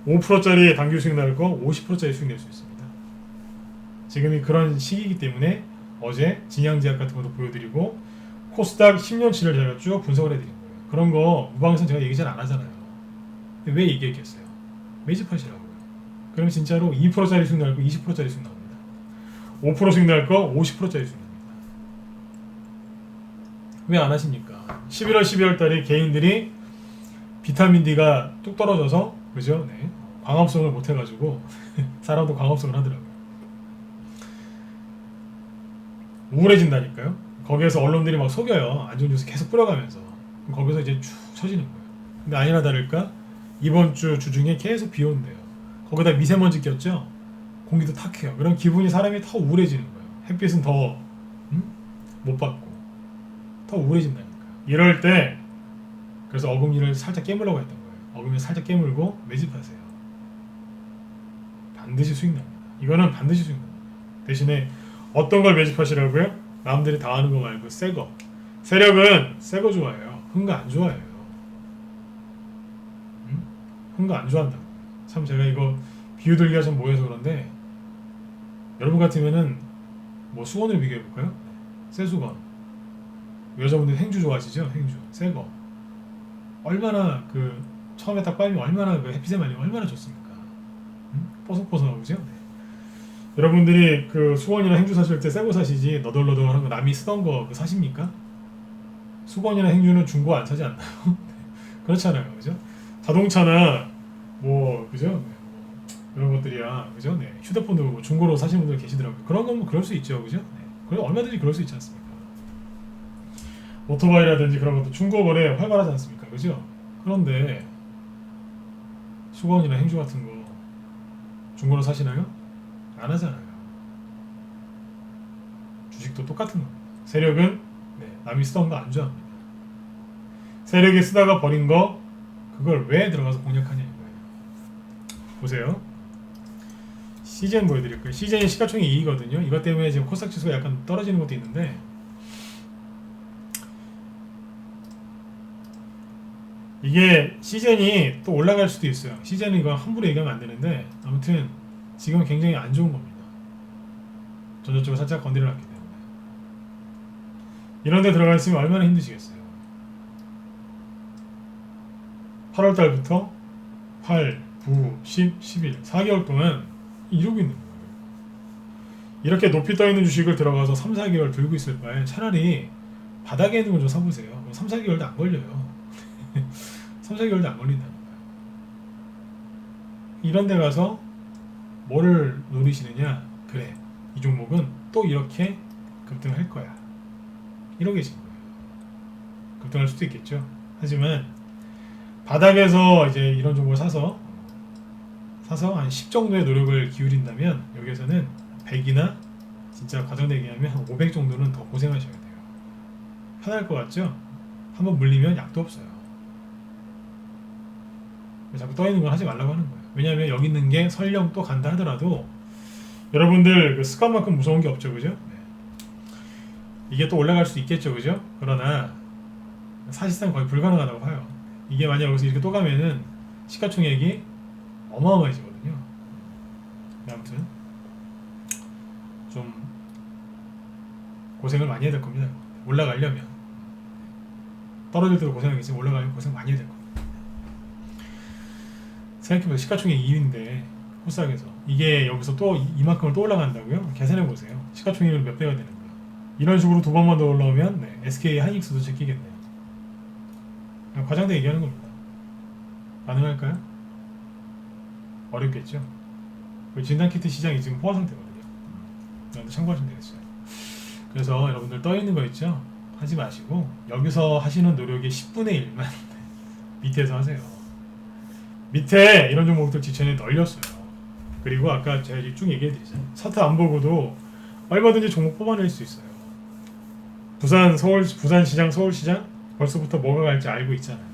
5%짜리 당규 수익 날 거 50%짜리 수익 낼 수 있습니다. 지금이 그런 시기이기 때문에 어제 진양제약 같은 것도 보여드리고 코스닥 10년치를 제가 쭉 분석을 해드린 거예요. 그런 거 무방에서는 제가 얘기 잘 안 하잖아요. 근데 왜 얘기했겠어요? 매집하시라고요. 그럼 진짜로 2%짜리 수익 날 거 20%짜리 수익 나옵니다. 5% 수익 날 거 50%짜리 수익 납니다. 왜 안 하십니까? 11월, 12월 달에 개인들이 비타민 D가 뚝 떨어져서, 그죠? 네. 광합성을 못 해가지고 사람도 광합성을 하더라고요. 우울해진다니까요. 거기에서 언론들이 막 속여요. 안 좋은 뉴스 계속 뿌려가면서. 거기서 이제 쭉 처지는 거예요. 근데 아니나 다를까 이번 주 주중에 계속 비 온대요. 거기다 미세먼지 꼈죠. 공기도 탁해요. 그럼 기분이 사람이 더 우울해지는 거예요. 햇빛은 더 못 받고 더 우울해진다니까요. 이럴 때 그래서 어금니를 살짝 깨물라고 했던 거예요. 어금니를 살짝 깨물고 매집하세요. 반드시 수익 납니다. 이거는 반드시 수익 납니다. 대신에 어떤 걸 매집하시라고요? 남들이 다 하는 거 말고 새 거. 세력은 새 거 좋아해요. 흥거 안 좋아해요. 흥거 안 좋아한다고. 참 제가 이거 비유 들기가 좀 뭐해서 그런데 여러분 같으면은 뭐 수건을 비교해 볼까요? 새 수건. 여자분들 행주 좋아하시죠? 행주. 새 거. 얼마나 그 처음에 딱 빨면 얼마나 그 햇빛에 말리면 얼마나 좋습니까? 뽀송뽀송하고 그죠? 네. 여러분들이 그 수건이나 행주 사실 때 새 거 사시지 너덜너덜한 거 남이 쓰던 거 사십니까? 수건이나 행주는 중고 안 사지 않나요? 그렇잖아요, 그죠? 자동차나 뭐 그죠? 네, 이런 것들이야, 그죠? 네, 휴대폰도 뭐 중고로 사시는 분들 계시더라고요. 그런 건 뭐 그럴 수 있죠, 그죠? 네. 그래 얼마든지 그럴 수 있지 않습니까? 오토바이라든지 그런 것도 중고 거래 활발하지 않습니까, 그죠? 그런데 수건이나 행주 같은 거 중고로 사시나요? 안 하잖아요. 주식도 똑같은 겁니다. 세력은 네, 남이 쓰던 거 안 좋아합니다. 세력이 쓰다가 버린 거 그걸 왜 들어가서 공략하냐 이거예요. 보세요. 시젠 보여드릴게요. 시젠이 시가총액 2위거든요. 이것 때문에 지금 코스닥 지수가 약간 떨어지는 것도 있는데 이게 시젠이 또 올라갈 수도 있어요. 시젠은 이거 함부로 얘기하면 안 되는데 아무튼 지금은 굉장히 안 좋은 겁니다. 전저쪽을 살짝 건드려 놨기 때문에 이런 데 들어가 있으면 얼마나 힘드시겠어요. 8월 달부터 8, 9, 10, 11 4개월 동안 이러고 있는 거예요. 이렇게 높이 떠 있는 주식을 들어가서 3, 4개월 들고 있을 바에 차라리 바닥에 있는 거 좀 사보세요. 3, 4개월도 안 걸려요. 3, 4개월도 안 걸린다니까요. 이런 데 가서 뭐를 노리시느냐? 그래, 이 종목은 또 이렇게 급등할 거야. 이러고 계신 거예요. 급등할 수도 있겠죠. 하지만 바닥에서 이제 이런 종목을 사서 한 10 정도의 노력을 기울인다면 여기에서는 100이나 진짜 과장되게 하면 한 500 정도는 더 고생하셔야 돼요. 편할 것 같죠? 한번 물리면 약도 없어요. 자꾸 떠있는 걸 하지 말라고 하는 거예요. 왜냐하면 여기 있는 게 설령 또 간다 하더라도 여러분들 그 습관만큼 무서운 게 없죠, 그죠? 네. 이게 또 올라갈 수 있겠죠, 그죠? 그러나 사실상 거의 불가능하다고 봐요. 이게 만약 여기서 이렇게 또 가면은 시가총액이 어마어마해지거든요. 아무튼 좀 고생을 많이 해야 될 겁니다. 올라가려면 떨어질 때도 고생하겠지만 올라가면 고생 많이 해야 될 겁니다. 생각해보세요. 시가총액 2위인데 코스닥에서 이게 여기서 또 이만큼을 또 올라간다고요? 계산해보세요. 시가총액으로 몇 배가 되는 거예요? 이런 식으로 두 번만 더 올라오면 네, SK 하이닉스도 제끼겠네요. 과장돼 얘기하는 겁니다. 가능할까요? 어렵겠죠. 진단키트 시장이 지금 포화 상태거든요. 여러분들 참고하시면 되겠어요. 그래서 여러분들 떠 있는 거 있죠? 하지 마시고 여기서 하시는 노력의 10분의 1만 밑에서 하세요. 밑에 이런 종목들 지천에 널렸어요. 그리고 아까 제가 쭉 얘기해드리잖아요. 차트 안 보고도 얼마든지 종목 뽑아낼 수 있어요. 부산시장, 서울시장 벌써부터 뭐가 갈지 알고 있잖아요.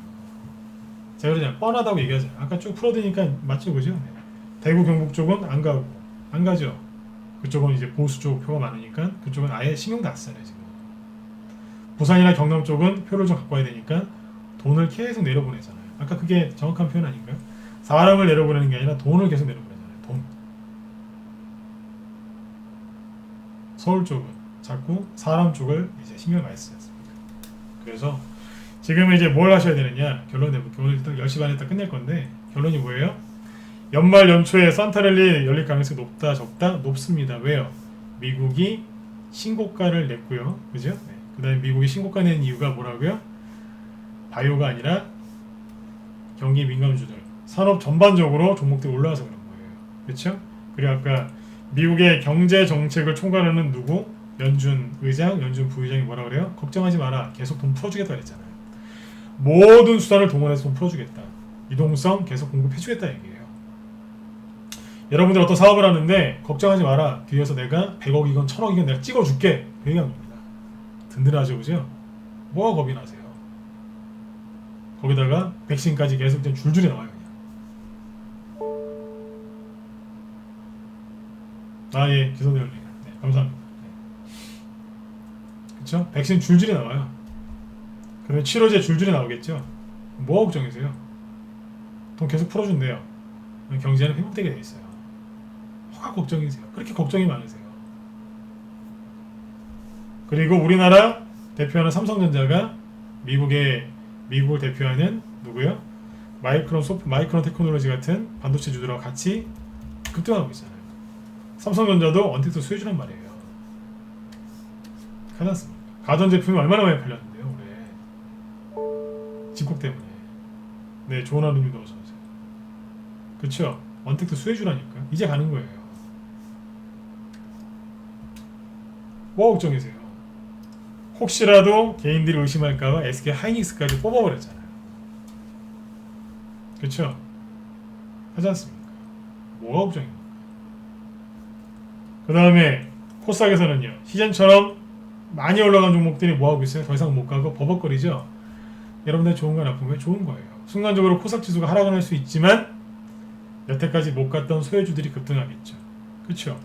제가 그냥 뻔하다고 얘기하잖아요. 아까 쭉 풀어드니까 맞죠, 그죠? 네. 대구, 경북 쪽은 안 가고 안 가죠. 그쪽은 이제 보수 쪽 표가 많으니까 그쪽은 아예 신경도 안 쓰잖아요. 지금 부산이나 경남 쪽은 표를 좀 갖고 와야 되니까 돈을 계속 내려보내잖아요. 아까 그게 정확한 표현 아닌가요? 사람을 내려보내는 게 아니라 돈을 계속 내려보내잖아요. 돈. 서울 쪽은 자꾸 사람 쪽을 이제 신경을 많이 쓰지 않습니까? 그래서 지금 이제 뭘 하셔야 되느냐 결론 내볼게요. 오늘 일단 10시 반에 딱 끝낼 건데 결론이 뭐예요? 연말 연초에 산타랠리 열릴 가능성이 높다 적다? 높습니다. 왜요? 미국이 신고가를 냈고요. 그죠? 네. 그 다음에 미국이 신고가 낸 이유가 뭐라고요? 바이오가 아니라 경기 민감주들 산업 전반적으로 종목들이 올라와서 그런 거예요. 그렇죠? 그리고 아까 미국의 경제 정책을 총괄하는 누구? 연준 의장, 연준 부의장이 뭐라 그래요? 걱정하지 마라. 계속 돈 풀어주겠다 그랬잖아요. 모든 수단을 동원해서 돈 풀어주겠다. 유동성 계속 공급해주겠다 얘기예요. 여러분들 어떤 사업을 하는데 걱정하지 마라. 뒤에서 내가 100억이건 1000억이건 내가 찍어줄게. 그 얘기한 겁니다. 든든하죠, 그죠? 뭐가 겁이 나세요? 거기다가 백신까지 계속 줄줄이 나와요. 그냥. 예, 기선대원님. 네, 감사합니다. 네. 그쵸? 백신 줄줄이 나와요. 그러면 치료제 줄줄이 나오겠죠? 뭐가 걱정이세요? 돈 계속 풀어준대요. 경제는 회복되게 돼 있어요. 뭐가 걱정이세요? 그렇게 걱정이 많으세요. 그리고 우리나라 대표하는 삼성전자가 미국을 대표하는 누구요? 마이크론 테크놀로지 같은 반도체 주들하고 같이 급등하고 있잖아요. 삼성전자도 언택트 수혜주란 말이에요. 괜찮습니다. 가전제품이 얼마나 많이 팔렸는데요, 올해. 집콕 때문에. 네, 좋은 하루님도 어서오세요. 그쵸? 언택트 수혜주라니까. 이제 가는 거예요. 뭐 걱정이세요? 혹시라도 개인들이 의심할까봐 SK 하이닉스까지 뽑아버렸잖아요. 그쵸? 하지 않습니까? 뭐가 걱정입니까? 그 다음에 코스닥에서는요. 시즌처럼 많이 올라간 종목들이 뭐하고 있어요? 더 이상 못 가고 버벅거리죠? 여러분들 좋은 건 나쁜 거예요? 좋은 거예요. 순간적으로 코스닥 지수가 하락은 할 수 있지만 여태까지 못 갔던 소외주들이 급등하겠죠. 그쵸?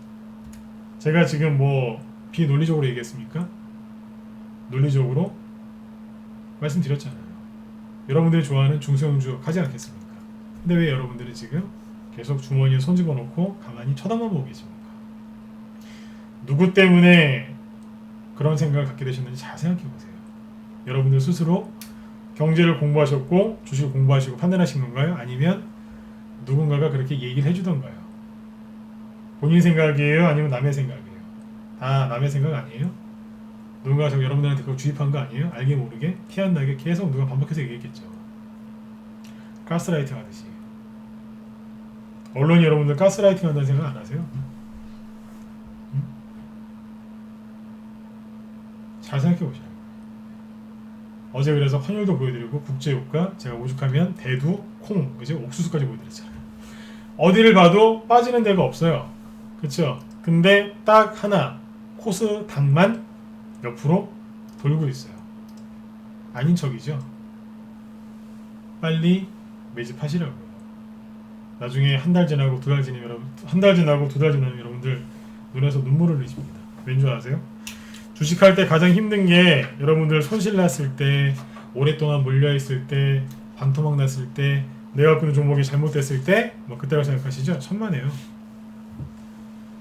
제가 지금 뭐 비논리적으로 얘기했습니까? 논리적으로 말씀드렸잖아요. 여러분들이 좋아하는 중소형주 가지 않겠습니까? 근데 왜 여러분들이 지금 계속 주머니에 손 집어넣고 가만히 쳐다만 보고 계십니까? 누구 때문에 그런 생각을 갖게 되셨는지 잘 생각해 보세요. 여러분들 스스로 경제를 공부하셨고 주식을 공부하시고 판단하신 건가요? 아니면 누군가가 그렇게 얘기를 해주던가요? 본인 생각이에요? 아니면 남의 생각이에요? 다 남의 생각 아니에요? 누군가 여러분들한테 그걸 주입한 거 아니에요? 알게 모르게 티 안 나게 계속 누가 반복해서 얘기했겠죠. 가스라이팅 하듯이. 언론이 여러분들 가스라이팅 한다는 생각 안 하세요? 응? 잘 생각해 보시라고요. 어제 그래서 환율도 보여드리고 국제유가 제가 오죽하면 대두, 콩, 그죠? 옥수수까지 보여드렸잖아요. 어디를 봐도 빠지는 데가 없어요. 그쵸? 근데 딱 하나 코스닥만 옆으로 돌고 있어요. 아닌 척이죠. 빨리 매집하시라고요. 나중에 한 달 지나고 두 달 지나면 여러분들 눈에서 눈물을 흘리십니다. 왠 줄 아세요? 주식할 때 가장 힘든 게 여러분들 손실 났을 때, 오랫동안 몰려있을 때, 반토막 났을 때, 내가 갖고 있는 종목이 잘못됐을 때, 뭐 그때라고 생각하시죠? 천만에요.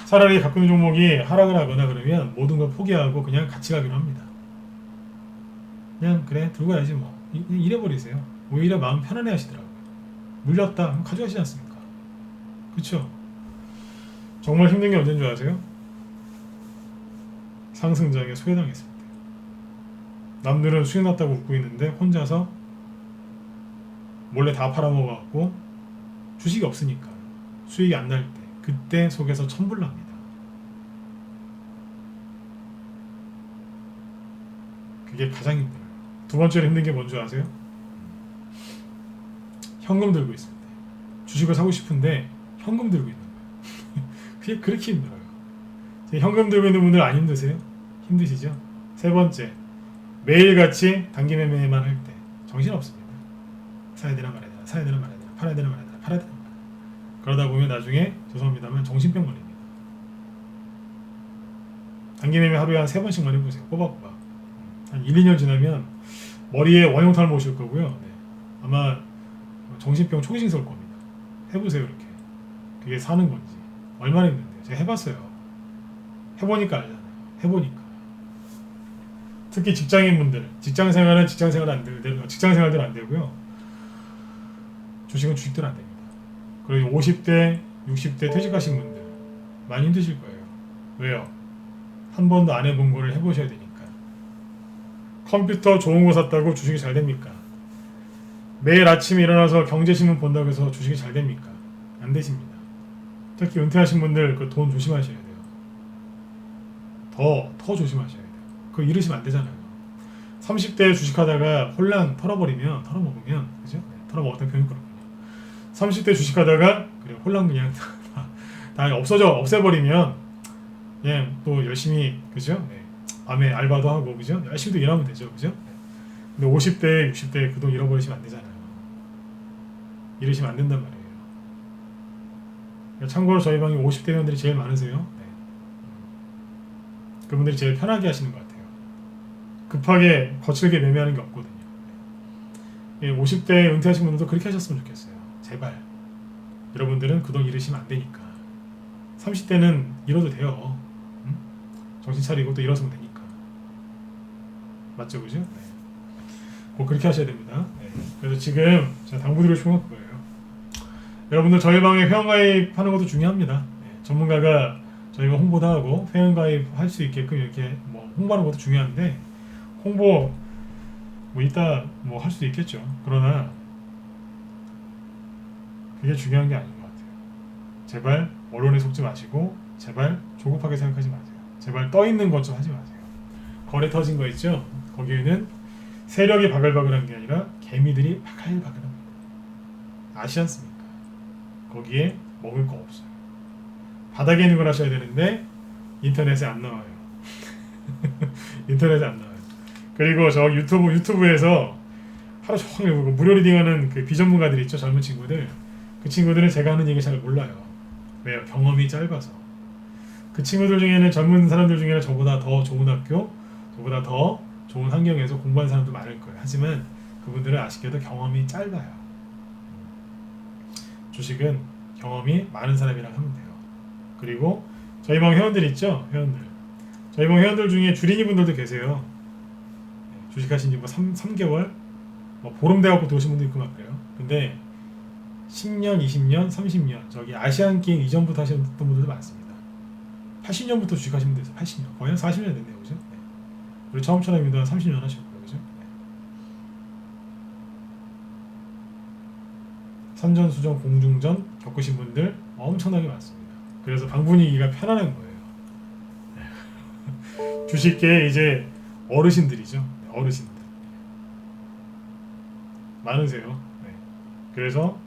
차라리 갖고 있는 종목이 하락을 하거나 그러면 모든 걸 포기하고 그냥 같이 가기로 합니다. 그냥 그래 들고 가야지 뭐 이래버리세요. 오히려 마음 편안해 하시더라고요. 물렸다 그럼 가져가시지 않습니까? 그쵸? 정말 힘든 게 언제인 줄 아세요? 상승장에 소외당했을 때. 남들은 수익 났다고 웃고 있는데 혼자서 몰래 다 팔아먹어갖고 주식이 없으니까 수익이 안 날 때, 그때 속에서 천불납니다. 그게 가장 힘들어요. 두 번째로 힘든 게 뭔지 아세요? 현금 들고 있을 때. 주식을 사고 싶은데 현금 들고 있는 거예요. 그게 그렇게 힘들어요. 현금 들고 있는 분들 안 힘드세요? 힘드시죠? 세 번째, 매일같이 단기 매매만 할 때 정신없습니다. 사야 되나 말아야 되나, 사야 되나 말아야 되나, 팔아야 되나 말아야 되나, 팔아야 되나 말아야 되나. 그러다 보면 나중에 죄송합니다만 정신병 걸립니다. 단기 매매 하루에 한 3번씩만 해보세요. 꼬박꼬박. 한 1, 2년 지나면 머리에 원형탈 모실 거고요. 네. 아마 정신병 초기증 설 겁니다. 해보세요. 이렇게. 그게 사는 건지 얼마나 힘든데요. 제가 해봤어요. 해보니까 알잖아요. 해보니까. 특히 직장인분들, 직장생활은 직장생활 안 되고, 직장생활들 안 되고요. 주식은 주식들 안 됩니다. 그리고 50대, 60대 퇴직하신 분들 많이 힘드실 거예요. 왜요? 한 번도 안 해본 거를 해보셔야 되니까. 컴퓨터 좋은 거 샀다고 주식이 잘 됩니까? 매일 아침에 일어나서 경제신문 본다고 해서 주식이 잘 됩니까? 안 되십니다. 특히 은퇴하신 분들 그 돈 조심하셔야 돼요. 더 조심하셔야 돼요. 그거 잃으시면 안 되잖아요. 30대에 주식하다가 홀랑 털어먹으면, 그죠? 네, 털어먹었다는 표현이 그렇군요. 30대 주식하다가, 그래, 홀랑 그냥 다 없애버리면, 그냥 또 열심히, 그죠? 네, 밤에 알바도 하고, 그죠? 열심히 또 일하면 되죠, 그죠? 근데 50대, 60대 그 돈 잃어버리시면 안 되잖아요. 잃으시면 안 된단 말이에요. 참고로 저희 방에 50대 회원들이 제일 많으세요. 네. 그분들이 제일 편하게 하시는 것 같아요. 급하게 거칠게 매매하는 게 없거든요. 50대 은퇴하신 분들도 그렇게 하셨으면 좋겠어요. 제발. 여러분들은 그 돈 잃으시면 안 되니까. 30대는 잃어도 돼요. 응? 정신 차리고 또 일어서면 되니까. 맞죠, 그죠? 네. 꼭 그렇게 하셔야 됩니다. 네. 그래서 지금 제가 당부드리고 싶은 건 그거예요. 여러분들 저희 방에 회원가입하는 것도 중요합니다. 네. 전문가가 저희가 홍보도 하고 회원가입 할 수 있게끔 이렇게 뭐 홍보하는 것도 중요한데, 홍보 뭐 이따 뭐 할 수도 있겠죠. 그러나 그게 중요한 게 아닌 것 같아요. 제발 언론에 속지 마시고, 제발 조급하게 생각하지 마세요. 제발 떠 있는 것 좀 하지 마세요. 거래 터진 거 있죠? 거기에는 세력이 바글바글한 게 아니라 개미들이 바글바글합니다. 아시지 않습니까? 거기에 먹을 거 없어요. 바닥에 있는 걸 하셔야 되는데 인터넷에 안 나와요. 인터넷에 안 나와요. 그리고 저 유튜브에서 하루 종일 무료 리딩하는 그 비전문가들 있죠, 젊은 친구들. 그 친구들은 제가 하는 얘기 잘 몰라요. 왜요? 경험이 짧아서. 그 친구들 중에는, 젊은 사람들 중에는 저보다 더 좋은 학교, 저보다 더 좋은 환경에서 공부한 사람도 많을 거예요. 하지만 그분들은 아쉽게도 경험이 짧아요. 주식은 경험이 많은 사람이랑 하면 돼요. 그리고 저희 방 회원들 있죠? 회원들. 저희 방 회원들 중에 주린이 분들도 계세요. 주식하신 지 뭐 3개월? 뭐 보름 돼갖고 도우신 분도 있고 막 그래요. 근데 10년, 20년, 30년, 저기 아시안 게임 이전부터 하셨던 분들도 많습니다. 80년부터 주식하신 분도 있어요. 80년. 거의 한 40년 됐네요. 그죠? 네. 그리고 처음처럼 30년 하셨고요. 그죠? 네. 선전수전, 공중전 겪으신 분들 엄청나게 많습니다. 그래서 방 분위기가 편안한 거예요. 주식계에 이제 어르신들이죠. 어르신들 많으세요. 네. 그래서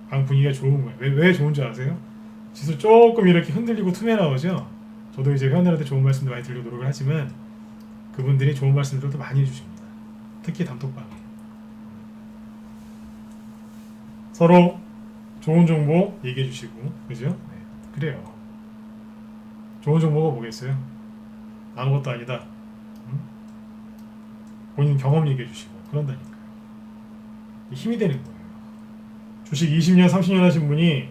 방 분위기가 좋은 거예요. 왜 좋은 줄 아세요? 지수 조금 이렇게 흔들리고 틈에 나오죠. 저도 이제 회원들한테 좋은 말씀도 많이 드리려고 노력을 하지만 그분들이 좋은 말씀들도 많이 해주십니다. 특히 단톡방에 서로 좋은 정보 얘기해 주시고, 그죠? 네. 그래요. 좋은 정보가 뭐겠어요? 아무것도 아니다. 응? 본인 경험 얘기해 주시고 그런다니까요. 힘이 되는 거예요. 주식 20년, 30년 하신 분이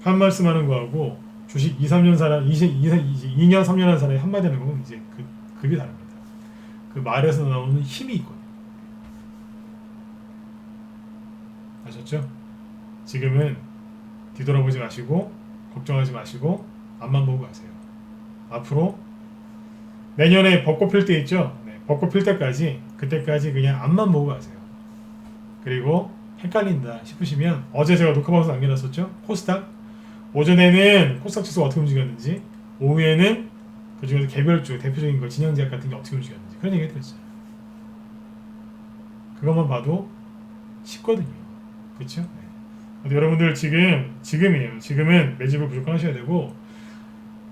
한 말씀 하는 거하고 주식 2, 3년 사람, 2년, 3년 하는 사람이 한마디 하는 거는 이제 급이 다릅니다. 그 말에서 나오는 힘이 있거든요. 아셨죠? 지금은 뒤돌아보지 마시고 걱정하지 마시고 앞만 보고 가세요. 앞으로 내년에 벚꽃 필 때 있죠? 네, 벚꽃 필 때까지 그때까지 그냥 앞만 보고 가세요. 그리고 헷갈린다 싶으시면 어제 제가 녹화 방송 남겨놨었죠? 코스닥 오전에는 코스닥 지수가 어떻게 움직였는지 오후에는 그중에서 개별주 대표적인 거 진영제약 같은 게 어떻게 움직였는지 그런 얘기 해드렸잖아요. 그것만 봐도 쉽거든요. 그렇죠? 네. 여러분들 지금이에요. 지금은 매집을 무조건 하셔야 되고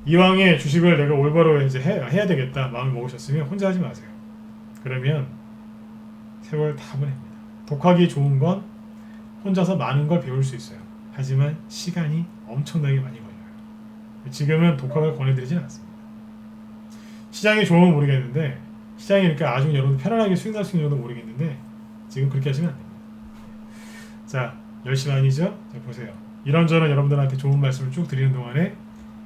이왕에 주식을 내가 올바로 이제 해야 되겠다 마음을 먹으셨으면 혼자 하지 마세요. 그러면 세월 다 보냅니다. 독학이 좋은 건 혼자서 많은 걸 배울 수 있어요. 하지만 시간이 엄청나게 많이 걸려요. 지금은 독학을 권해드리진 않습니다. 시장이 좋으면 모르겠는데 시장이 이렇게 아주 여러분 편안하게 수익 날 수 있는 정도 모르겠는데 지금 그렇게 하시면 안 됩니다. 자, 10시 반이죠? 자, 보세요. 이런저런 여러분들한테 좋은 말씀을 쭉 드리는 동안에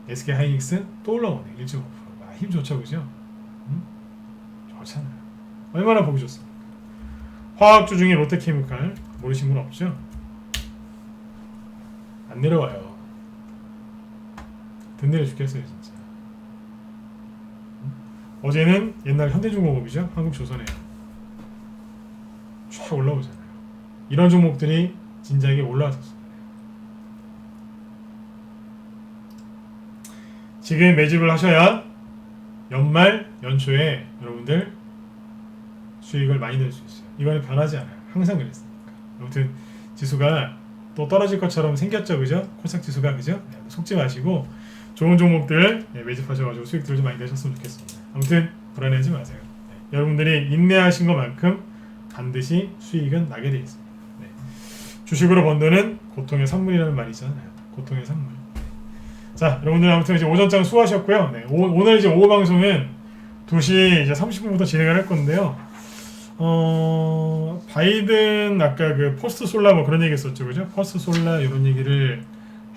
SK 하이닉스 또 올라오네. 1.5%. 아, 힘 좋죠, 그죠? 좋잖아요. 얼마나 보기 좋습니까? 화학주 중에 롯데케미칼 모르신 분 없죠? 안 내려와요. 등 내려 죽겠어요, 진짜. 어제는 옛날 현대중공업이죠? 한국조선에 쫙 올라오잖아요. 이런 종목들이 진작에 올라왔었어요. 지금 매집을 하셔야 연말 연초에 여러분들 수익을 많이 낼 수 있어요. 이거는 변하지 않아요. 항상 그랬으니까. 아무튼 지수가 또 떨어질 것처럼 생겼죠, 그죠? 코스닥 지수가 그죠? 네, 속지 마시고 좋은 종목들 매집하셔가지고 수익들 좀 많이 내셨으면 좋겠습니다. 아무튼 불안해하지 마세요. 네, 여러분들이 인내하신 것만큼 반드시 수익은 나게 되어 있습니다. 네. 주식으로 번 돈은 고통의 선물이라는 말이 있잖아요. 고통의 선물. 자, 여러분들 아무튼 이제 오전장 수고하셨고요. 네, 오늘 이제 오후 방송은 2시 이제 30분부터 진행을 할 건데요. 바이든 아까 그 포스트 솔라 뭐 그런 얘기 했었죠, 그죠? 포스트 솔라 이런 얘기를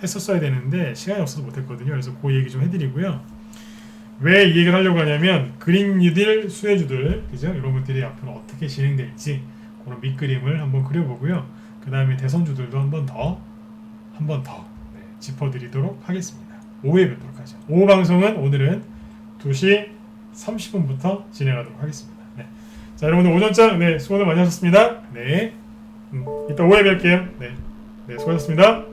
했었어야 되는데 시간이 없어서 못했거든요. 그래서 그 얘기 좀 해드리고요. 왜 이 얘기를 하려고 하냐면 그린 뉴딜 수혜주들, 그죠? 이런 것들이 앞으로 어떻게 진행될지 그런 밑그림을 한번 그려보고요. 그 다음에 대선주들도 한 번 더 네, 짚어드리도록 하겠습니다. 오후에 뵙도록 하죠. 오후 방송은 오늘은 2시 30분부터 진행하도록 하겠습니다. 네. 자, 여러분들 오전장 네, 수고들 많이 하셨습니다. 네, 이따 오후에 뵐게요. 네, 수고하셨습니다.